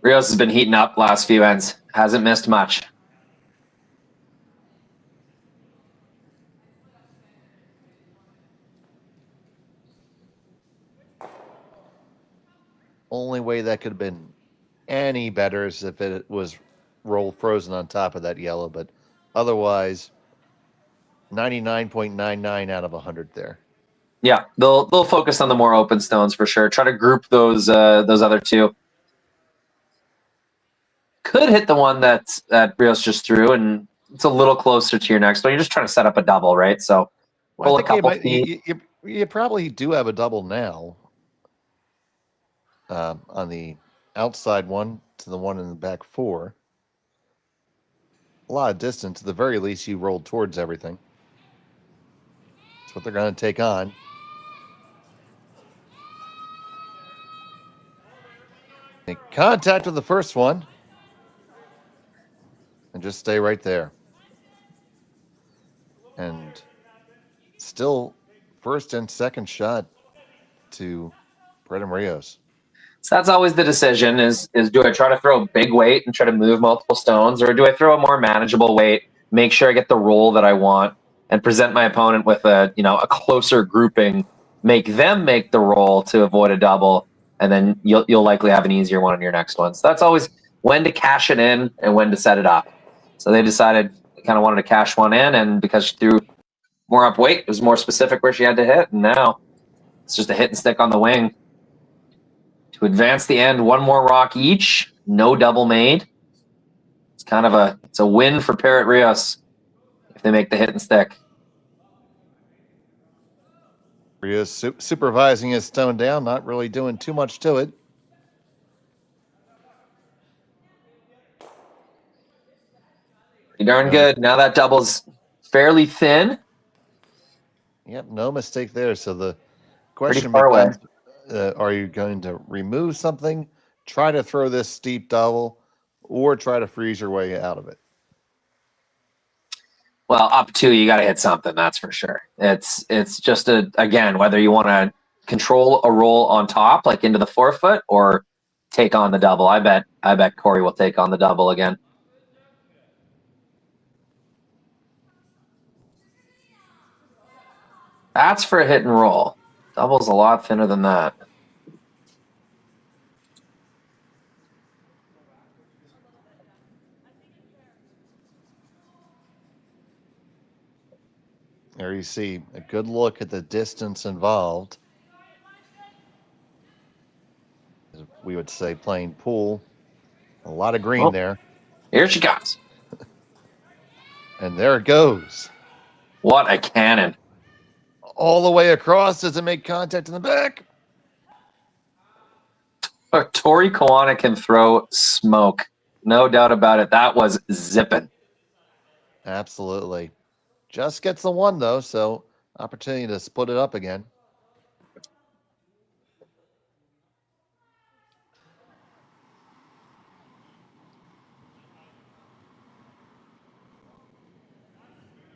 Rios has been heating up last few ends. Hasn't missed much. Only way that could have been any better is if it was roll frozen on top of that yellow, but otherwise 99.99 out of 100 there. Yeah, they'll focus on the more open stones for sure. Try to group those other two. Could hit the one that Rios just threw, and it's a little closer to your next one. You're just trying to set up a double, right? So pull a couple feet. You probably do have a double now on the outside one to the one in the back 4. A lot of distance. At the very least, you rolled towards everything. That's what they're going to take on. Make contact with the first one. And just stay right there. And still first and second shot to Perret and Rios. So that's always the decision is do I try to throw a big weight and try to move multiple stones, or do I throw a more manageable weight, make sure I get the roll that I want, and present my opponent with a closer grouping, make them make the roll to avoid a double, and then you'll likely have an easier one on your next one. So that's always when to cash it in and when to set it up. So they decided they kind of wanted to cash one in, and because she threw more up weight, it was more specific where she had to hit, and now it's just a hit and stick on the wing. To advance the end, one more rock each, no double made. It's kind of a win for Perret Rios if they make the hit and stick. Rios supervising his stone down, not really doing too much to it. Pretty darn good. Now that double's fairly thin. Yep, no mistake there. So the question Pretty far away. Are you going to remove something, try to throw this steep double, or try to freeze your way out of it? Well, up 2, you got to hit something, that's for sure. It's just again, whether you want to control a roll on top, like into the 4-foot, or take on the double. I bet Corey will take on the double again. That's for a hit and roll. Double's a lot thinner than that. There you see a good look at the distance involved. As we would say playing pool. A lot of green there. Here she comes. And there it goes. What a cannon. All the way across. Does it make contact in the back? Tori Koana can throw smoke. No doubt about it. That was zipping. Absolutely. Just gets the one, though, so Opportunity to split it up again.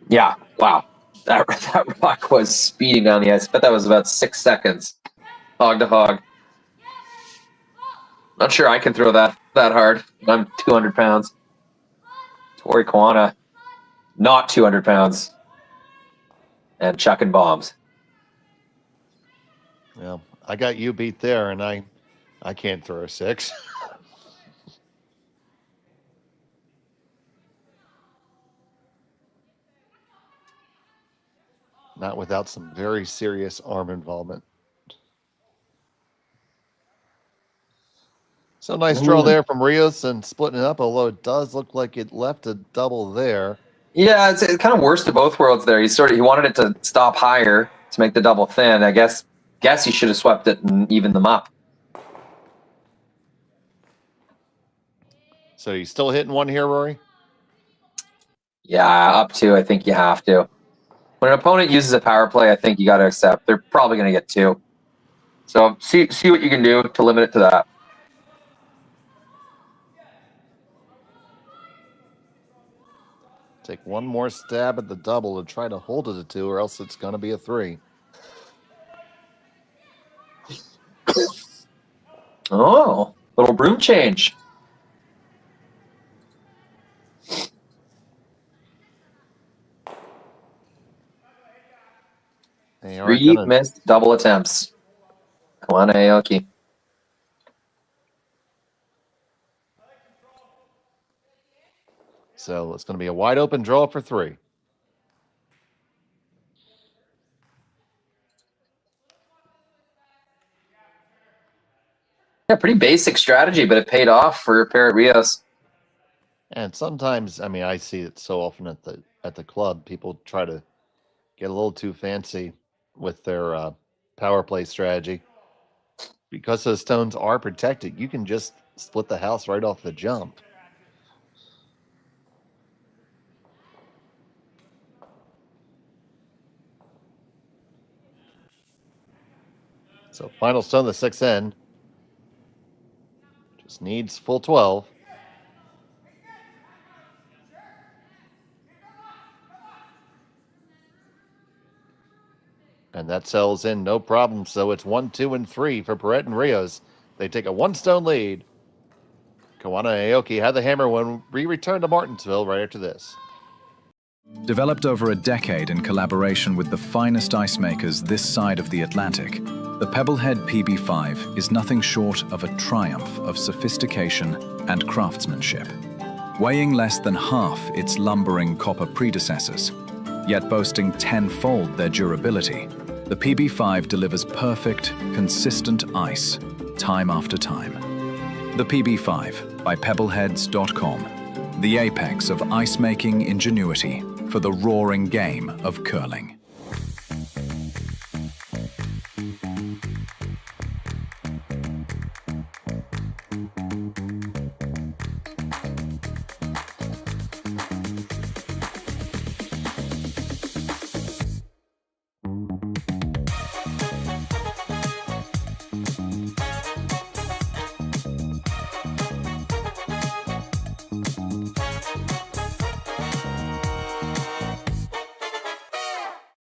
Yeah, wow. That rock was speeding down the ice. I bet that was about 6 seconds. Hog to hog. Not sure I can throw that hard. I'm 200 pounds. Tori Koana, not 200 pounds. And chucking bombs. Well, I got you beat there, and I can't throw a 6. Not without some very serious arm involvement. So nice draw there from Rios and splitting it up, although it does look like it left a double there. Yeah, it's kind of worse to both worlds there. He wanted it to stop higher to make the double thin. I guess he should have swept it and evened them up. So you still hitting one here, Rory? Yeah, up to. I think you have to. When an opponent uses a power play, I think you got to accept. They're probably going to get 2. So see what you can do to limit it to that. Take one more stab at the double and try to hold it to 2, or else it's going to be a 3. Oh, little broom change. 3 missed double attempts. Koana Aoki. So it's going to be a wide open draw for 3. Yeah, pretty basic strategy, but it paid off for Perret Rios. And sometimes, I mean, I see it so often at the club. People try to get a little too fancy with their power play strategy. Because those stones are protected, you can just split the house right off the jump. So final stone, the 6th end. Just needs full 12. And that sells in no problem. So it's 1, 2, and 3 for Perret and Rios. They take a 1-stone lead. Koana and Aoki had the hammer when we return to Martensville right after this. Developed over a decade in collaboration with the finest ice makers this side of the Atlantic, the Pebblehead PB5 is nothing short of a triumph of sophistication and craftsmanship. Weighing less than half its lumbering copper predecessors, yet boasting tenfold their durability, the PB5 delivers perfect, consistent ice, time after time. The PB5 by Pebbleheads.com, the apex of ice-making ingenuity for the roaring game of curling.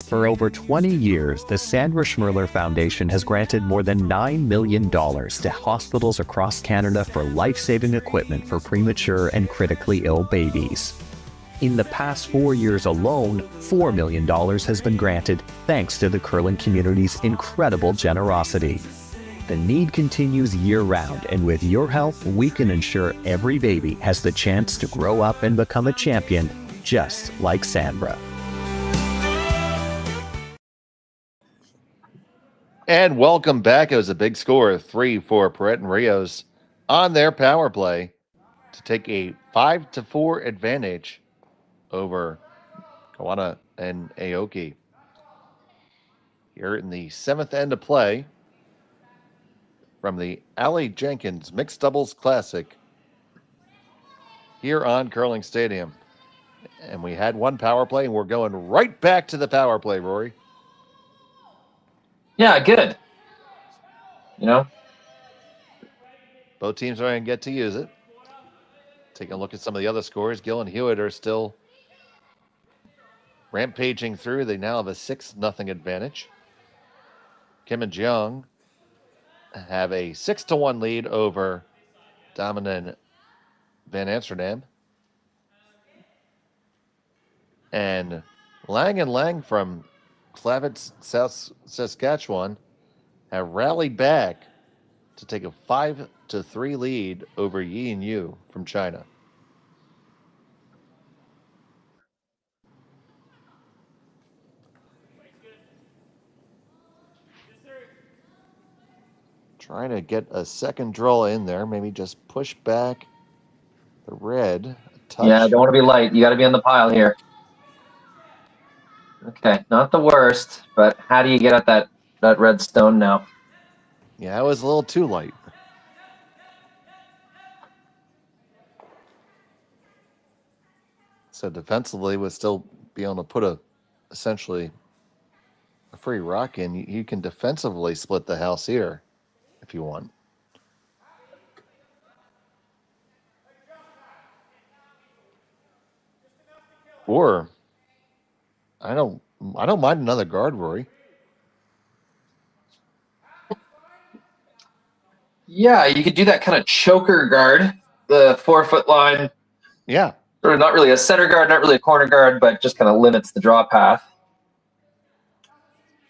For over 20 years, the Sandra Schmirler Foundation has granted more than $9 million to hospitals across Canada for life-saving equipment for premature and critically ill babies. In the past 4 years alone, $4 million has been granted thanks to the curling community's incredible generosity. The need continues year-round, and with your help, we can ensure every baby has the chance to grow up and become a champion, just like Sandra. And welcome back. It was a big score of 3 for Perret and Rios on their power play to take a 5-4 advantage over Koana and Aoki. Here in the 7th end of play from the Aly Jenkins Mixed Doubles Classic here on Curling Stadium. And we had one power play, and we're going right back to the power play, Rory. Yeah, good. You know? Both teams are going to get to use it. Taking a look at some of the other scores, Gill and Hewitt are still rampaging through. They now have a 6-0 advantage. Kim and Jeong have a 6-1 lead over Dominant Van Amsterdam. And Lang from Clavitz, South Saskatchewan, have rallied back to take a 5-3 lead over Yi and Yu from China. Trying to get a second draw in there. Maybe just push back the red a touch. Yeah, don't want to be light. You got to be on the pile here. Okay, not the worst, but how do you get at that red stone now? Yeah, it was a little too light. So defensively, would still be able to put essentially a free rock in. You can defensively split the house here if you want. Or I don't mind another guard, Rory. Yeah, you could do that kind of choker guard, the 4-foot line. Yeah. Sort of not really a center guard, not really a corner guard, but just kind of limits the draw path.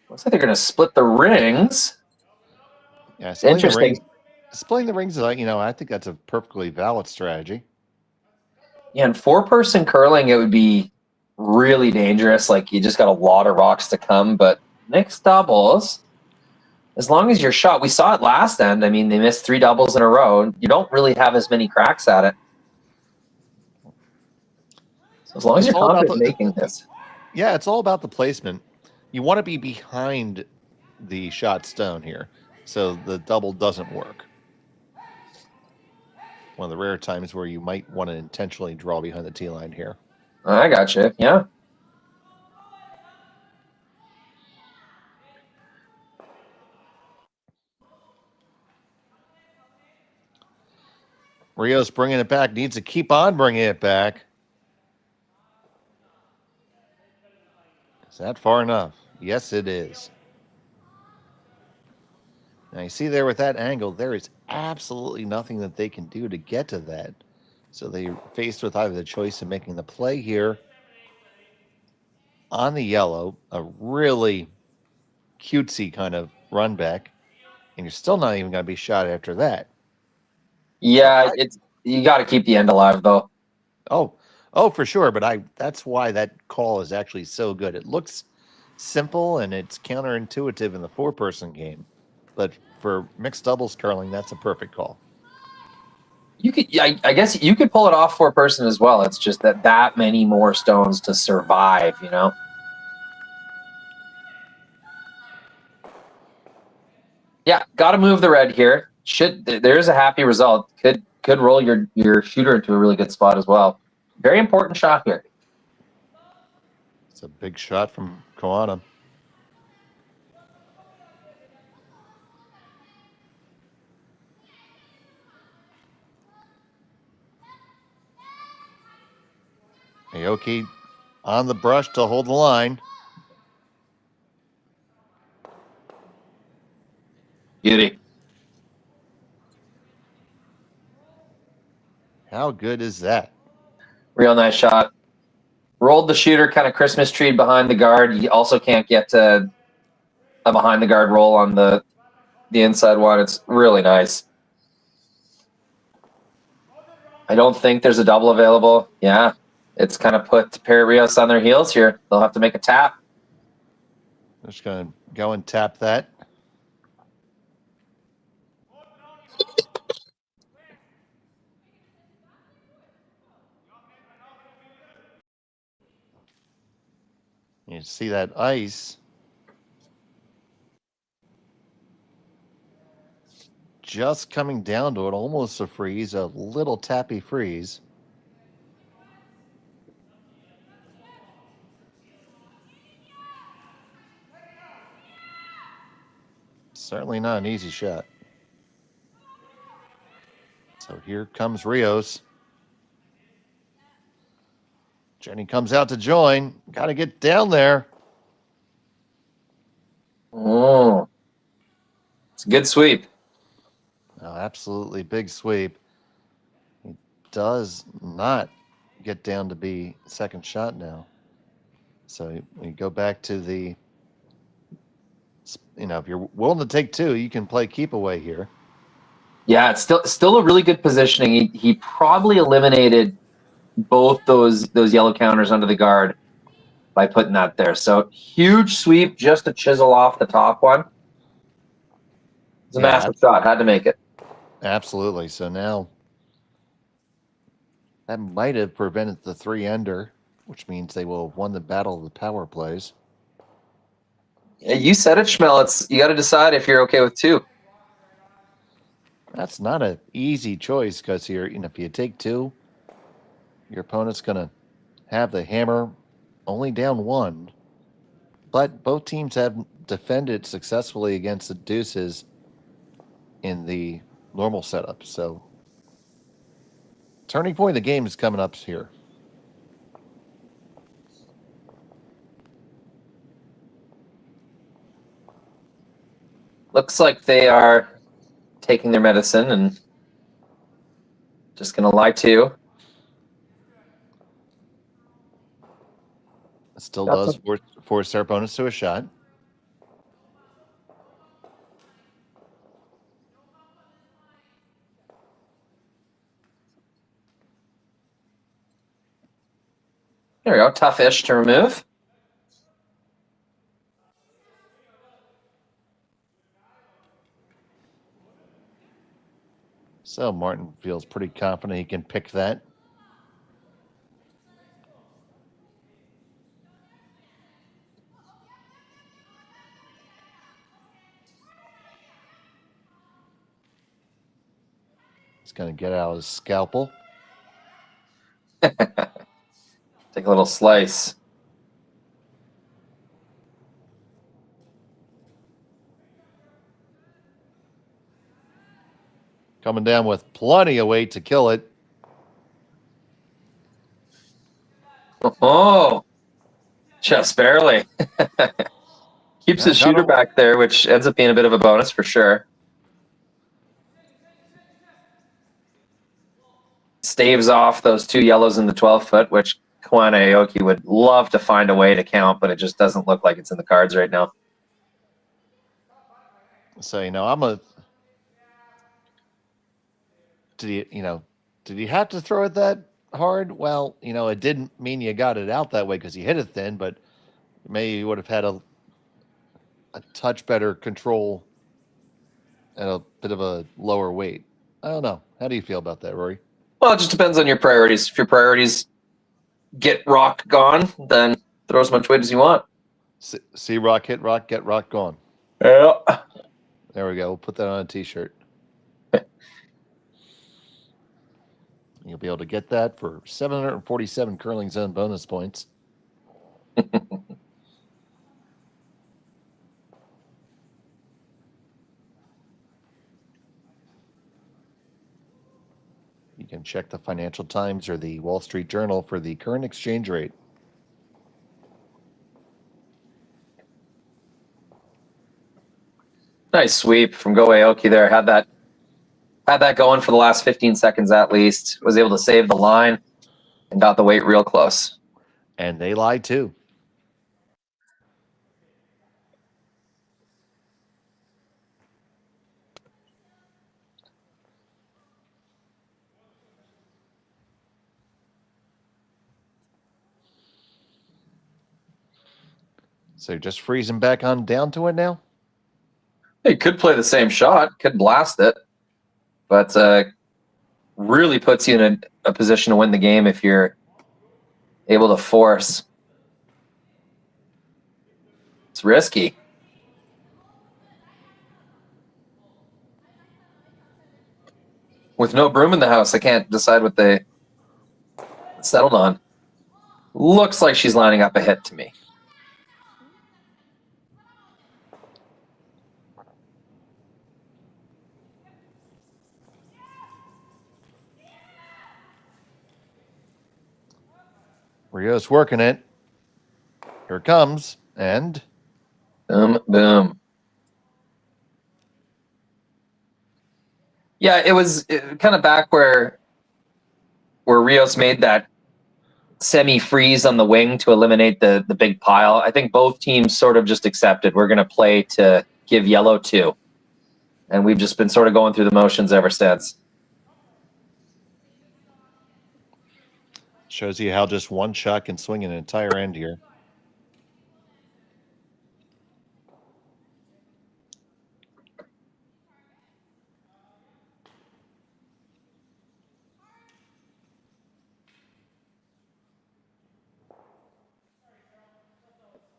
Looks like they're going to split the rings. Yeah, interesting. Splitting the rings is I think that's a perfectly valid strategy. Yeah, in 4-person curling, it would be really dangerous. Like, you just got a lot of rocks to come. But mixed doubles, as long as you're shot, we saw it last end. I mean, they missed 3 doubles in a row. You don't really have as many cracks at it. So as long as you're confident in making this. Yeah, it's all about the placement. You want to be behind the shot stone here, so the double doesn't work. One of the rare times where you might want to intentionally draw behind the tee line here. I got you. Yeah. Rios bringing it back. Needs to keep on bringing it back. Is that far enough? Yes, it is. Now, you see there with that angle, there is absolutely nothing that they can do to get to that. So they're faced with either the choice of making the play here on the yellow, a really cutesy kind of run back, and you're still not even going to be shot after that. Yeah, you got to keep the end alive, though. Oh, for sure. But that's why that call is actually so good. It looks simple and it's counterintuitive in the 4-person game, but for mixed doubles curling, that's a perfect call. You could, I guess, you could pull it off 4-person as well. It's just that many more stones to survive, you know. Yeah, got to move the red here. There's a happy result. Could roll your shooter into a really good spot as well. Very important shot here. It's a big shot from Koana. Aoki on the brush to hold the line. Beauty. How good is that? Real nice shot. Rolled the shooter, kind of Christmas tree behind the guard. You also can't get to a behind the guard roll on the inside one. It's really nice. I don't think there's a double available. Yeah, it's kind of put Perret Rios on their heels here. They'll have to make a tap. I'm just going to go and tap that. You see that ice just coming down to it, almost a freeze, a little tappy freeze. Certainly not an easy shot. So here comes Rios. Jenny comes out to join. Got to get down there. Oh, it's a good sweep. Oh, absolutely big sweep. He does not get down to be second shot now. So we go back to the, if you're willing to take two, you can play keep away here. Yeah, it's still a really good positioning. He probably eliminated both those yellow counters under the guard by putting that there. So huge sweep just to chisel off the top one. It's a massive shot. Had to make it. Absolutely. So now that might have prevented the 3-ender, which means they will have won the battle of the power plays. Yeah, you said it, Schmel. You got to decide if you're okay with two. That's not an easy choice because here, if you take two, your opponent's going to have the hammer only down one. But both teams have defended successfully against the deuces in the normal setup. So turning point of the game is coming up here. Looks like they are taking their medicine and just going to lie to. Still does force their opponents to a shot. There we go. Tough-ish to remove. So Martin feels pretty confident he can pick that. He's going to get out his scalpel. Take a little slice. Coming down with plenty of weight to kill it. Oh, just barely. Keeps the shooter back there, which ends up being a bit of a bonus for sure. Staves off those two yellows in the 12-foot, which Koana Aoki would love to find a way to count, but it just doesn't look like it's in the cards right now. So, did he have to throw it that hard? Well, it didn't mean you got it out that way because he hit it thin, but maybe you would have had a touch better control and a bit of a lower weight. I don't know. How do you feel about that, Rory? Well, it just depends on your priorities. If your priorities get rock gone, then throw as much weight as you want. See rock, hit rock, get rock gone. Yeah. There we go. We'll put that on a t-shirt. You'll be able to get that for 747 curling zone bonus points. You can check the Financial Times or the Wall Street Journal for the current exchange rate. Nice sweep from Go Aoki there. Had that going for the last 15 seconds at least. Was able to save the line and got the weight real close. And they lied too. So just freezing back on down to it now? He could play the same shot, could blast it, but really puts you in a position to win the game if you're able to force. It's risky. With no broom in the house, I can't decide what they settled on. Looks like she's lining up a hit to me. Rios working it. Here it comes. And Boom, boom. Yeah, it was kind of back where Rios made that semi-freeze on the wing to eliminate the big pile. I think both teams sort of just accepted we're going to play to give yellow 2. And we've just been sort of going through the motions ever since. shows you how just one shot can swing an entire end here.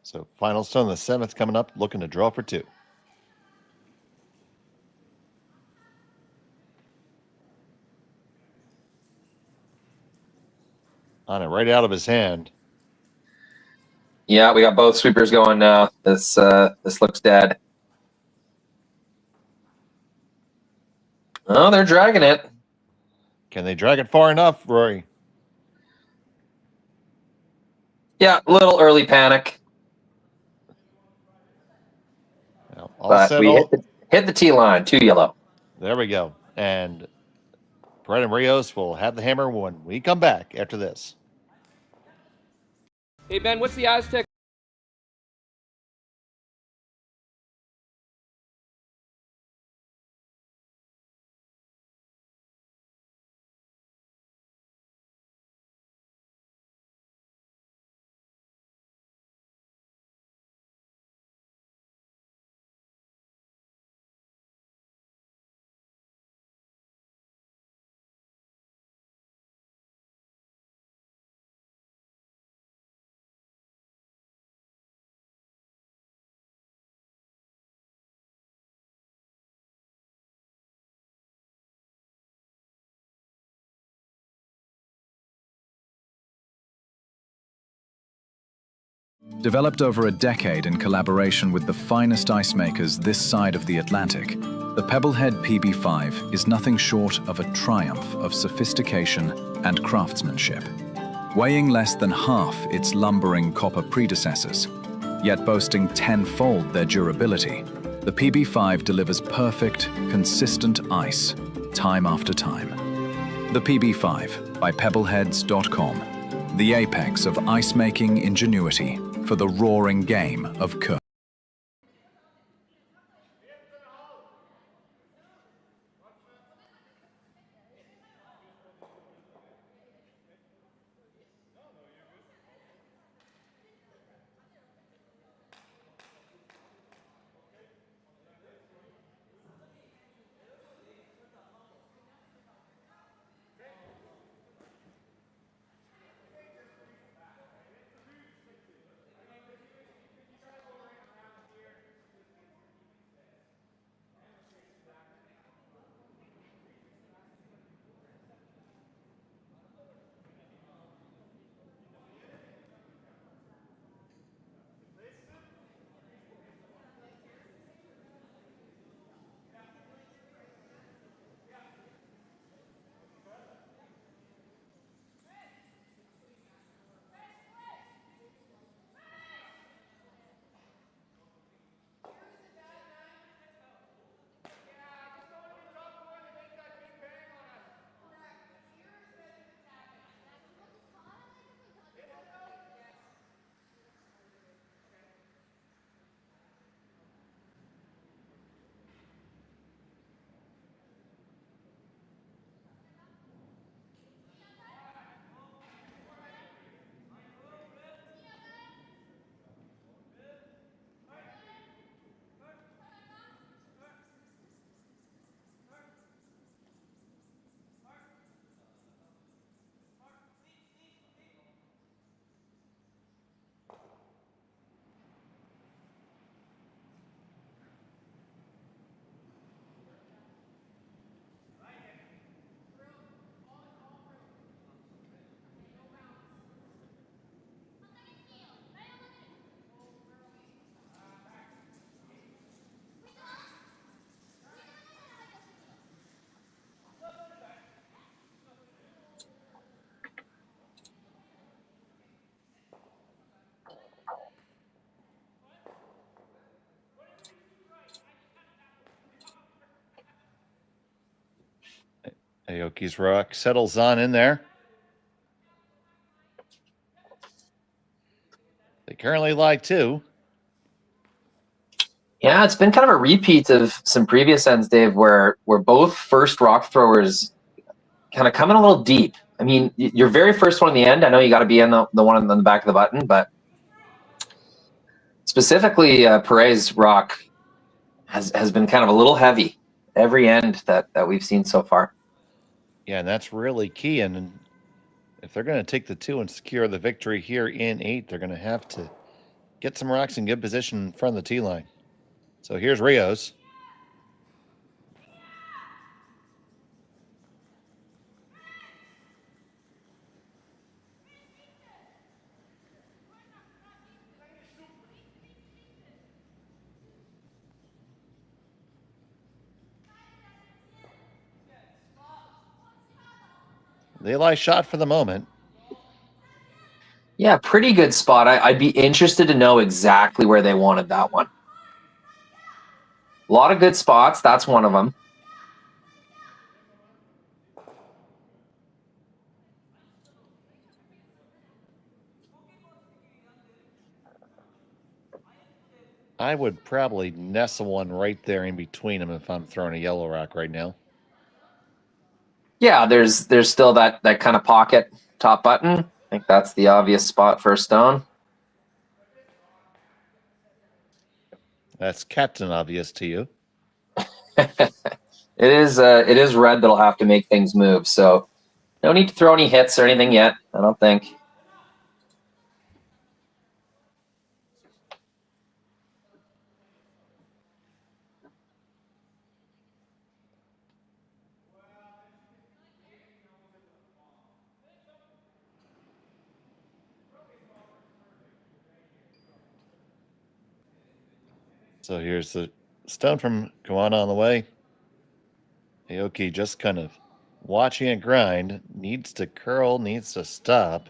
So final stone, the 7th coming up, looking to draw for 2. On it, right out of his hand. Yeah, we got both sweepers going now. This looks dead. Oh, they're dragging it. Can they drag it far enough, Rory? Yeah, a little early panic. Well, But we hit the T line, 2 yellow. There we go. And Perret and Rios will have the hammer when we come back after this. Hey, Ben, what's the Aztec? Developed over a decade in collaboration with the finest ice makers this side of the Atlantic, the Pebblehead PB5 is nothing short of a triumph of sophistication and craftsmanship. Weighing less than half its lumbering copper predecessors, yet boasting tenfold their durability, the PB5 delivers perfect, consistent ice, time after time. The PB5 by Pebbleheads.com, the apex of ice-making ingenuity for the roaring game of curling. Aoki's rock settles on in there. They currently lie 2. Yeah, it's been kind of a repeat of some previous ends, Dave, where both first rock throwers kind of coming a little deep. I mean, your very first one in the end, I know you got to be in the one on the back of the button, but specifically Perret's rock has been kind of a little heavy every end that we've seen so far. Yeah, and that's really key. And if they're going to take the 2 and secure the victory here in 8, they're going to have to get some rocks in good position in front of the tee line. So here's Rios. They lie shot for the moment. Yeah, pretty good spot. I'd be interested to know exactly where they wanted that one. A lot of good spots. That's one of them. I would probably nestle one right there in between them if I'm throwing a yellow rock right now. Yeah, there's still that kind of pocket top button. I think that's the obvious spot for a stone. That's Captain Obvious to you. It is red that'll have to make things move. So no need to throw any hits or anything yet, I don't think. So here's the stone from Koana on the way. Aoki just kind of watching it grind. Needs to curl, needs to stop.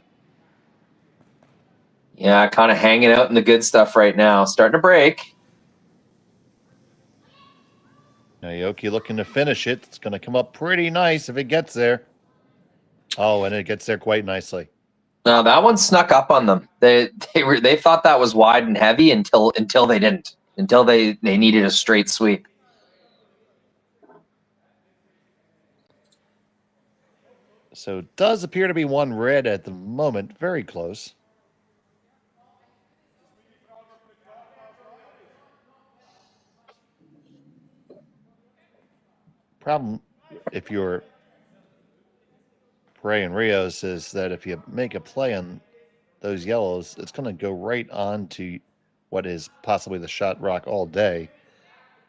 Yeah, kind of hanging out in the good stuff right now. Starting to break. Now Aoki looking to finish it. It's going to come up pretty nice if it gets there. Oh, and it gets there quite nicely. No, that one snuck up on them. They thought that was wide and heavy until they didn't. Until they needed a straight sweep. So it does appear to be one red at the moment. Very close. Problem if you're Perret and Rios is that if you make a play on those yellows, it's going to go right on to what is possibly the shot rock all day.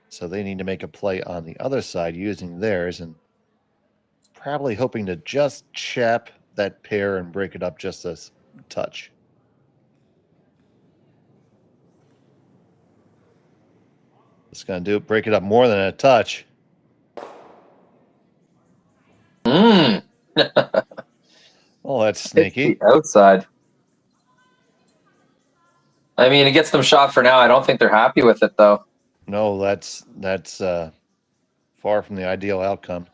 So they need to make a play on the other side using theirs and probably hoping to just chap that pair and break it up just a touch. It's going to break it up more than a touch. Oh, that's sneaky. Outside. I mean, it gets them shot for now. I don't think they're happy with it, though. No, that's far from the ideal outcome.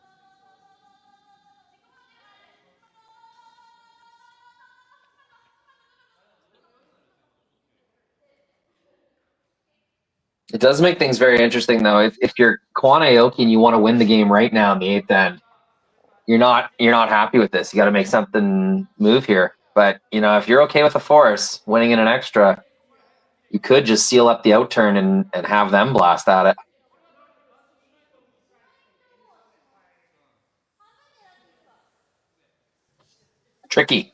It does make things very interesting, though. If you're Koana Aoki and you want to win the game right now in the 8th end, you're not happy with this. You got to make something move here. But if you're okay with a force winning in an extra, you could just seal up the outturn and have them blast at it. Tricky.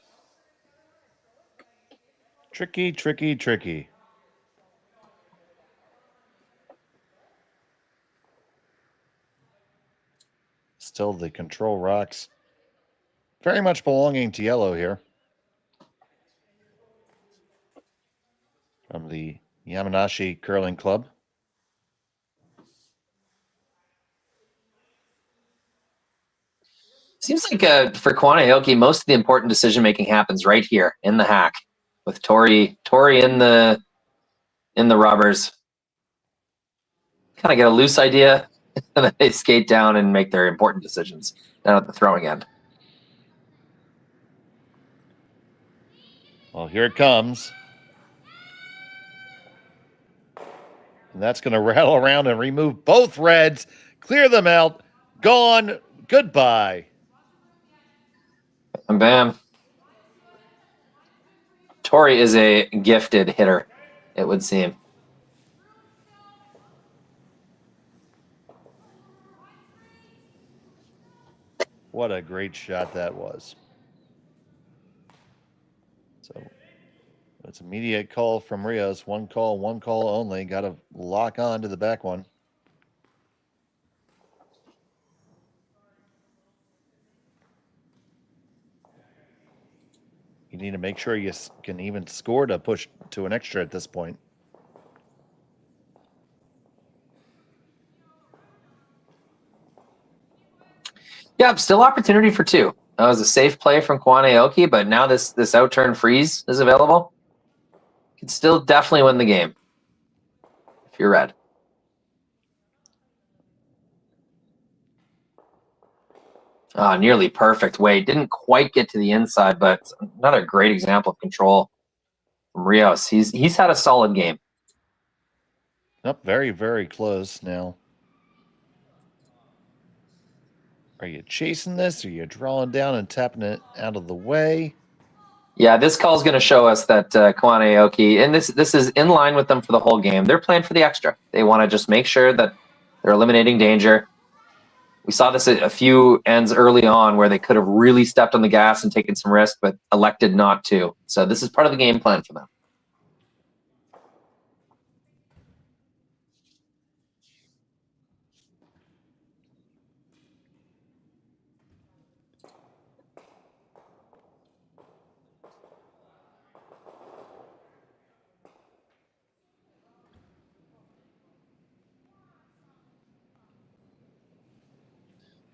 Tricky, tricky, tricky. Still the control rocks. Very much belonging to yellow here. From the Yamanashi Curling Club. Seems like for Koana Aoki, most of the important decision-making happens right here in the hack with Tori in the rubbers. Kind of get a loose idea, and then they skate down and make their important decisions. down at the throwing end. Well, here it comes. And that's going to rattle around and remove both reds. Clear them out. Gone. Goodbye. And bam. Tori is a gifted hitter, it would seem. What a great shot that was. So it's immediate call from Rios. One call only. Got to lock on to the back one. You need to make sure you can even score to push to an extra at this point. Yeah, still opportunity for two. That was a safe play from Koana Aoki, but now this out-turn freeze is available. You can still definitely win the game if you're red. Nearly perfect weight. Didn't quite get to the inside, but another great example of control from Rios. He's had a solid game. Up very, very close now. Are you chasing this? Or are you drawing down and tapping it out of the way? Yeah, this call is going to show us that Koana Aoki, and this is in line with them for the whole game. They're playing for the extra. They want to just make sure that they're eliminating danger. We saw this at a few ends early on where they could have really stepped on the gas and taken some risk, but elected not to. So this is part of the game plan for them.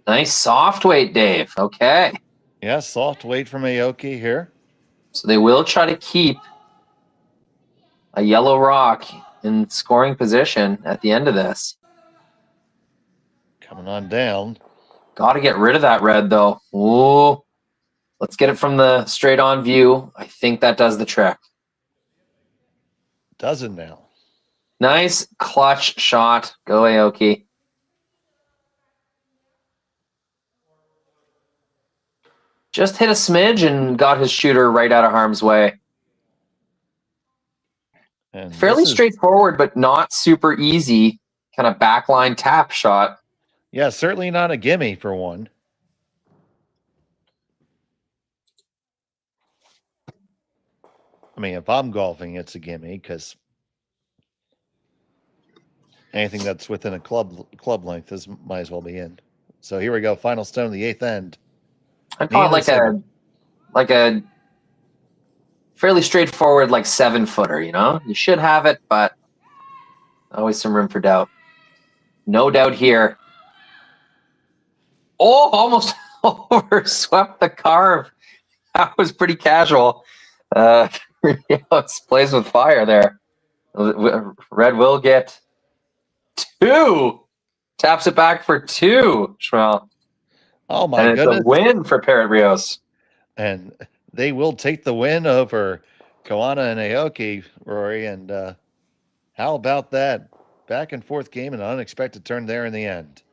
Nice soft weight, Dave. Okay. Yeah, soft weight from Aoki here. So they will try to keep a yellow rock in scoring position at the end of this. Coming on down. Got to get rid of that red, though. Ooh. Let's get it from the straight-on view. I think that does the trick. Doesn't now. Nice clutch shot. Go Aoki. Just hit a smidge and got his shooter right out of harm's way. And fairly straightforward, but not super easy kind of backline tap shot. Yeah, certainly not a gimme for one. I mean, if I'm golfing, it's a gimme because anything that's within a club length might as well be in. So here we go. Final stone of the eighth end. I'd call it like a fairly straightforward, like 7-footer, you know? You should have it, but always some room for doubt. No doubt here. Oh, almost overswept the carve. That was pretty casual. Rios plays with fire there. Red will get 2. Taps it back for 2, Schmel. Oh, my and goodness. It's a win for Perret Rios. And they will take the win over Koana and Aoki, Rory. And how about that? Back and forth game and an unexpected turn there in the end.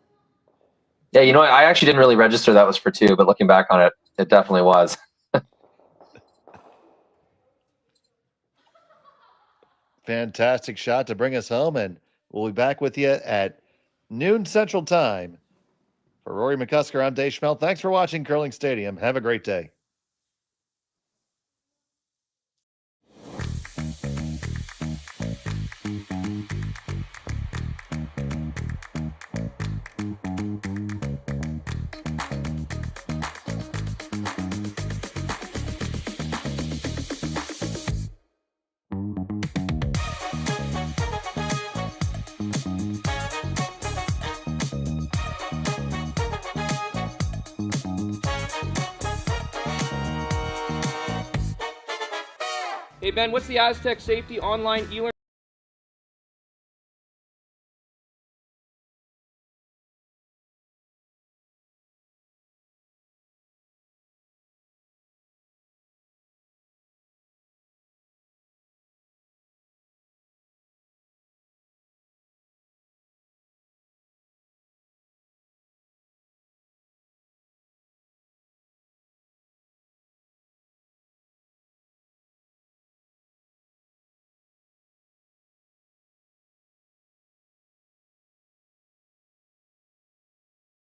Yeah, you know what? I actually didn't really register that was for 2, but looking back on it, it definitely was. Fantastic shot to bring us home. And we'll be back with you at noon Central Time. For Rory McCusker, I'm Dave Schmel. Thanks for watching Curling Stadium. Have a great day. Hey Ben, what's the Aztec Safety online e-learning?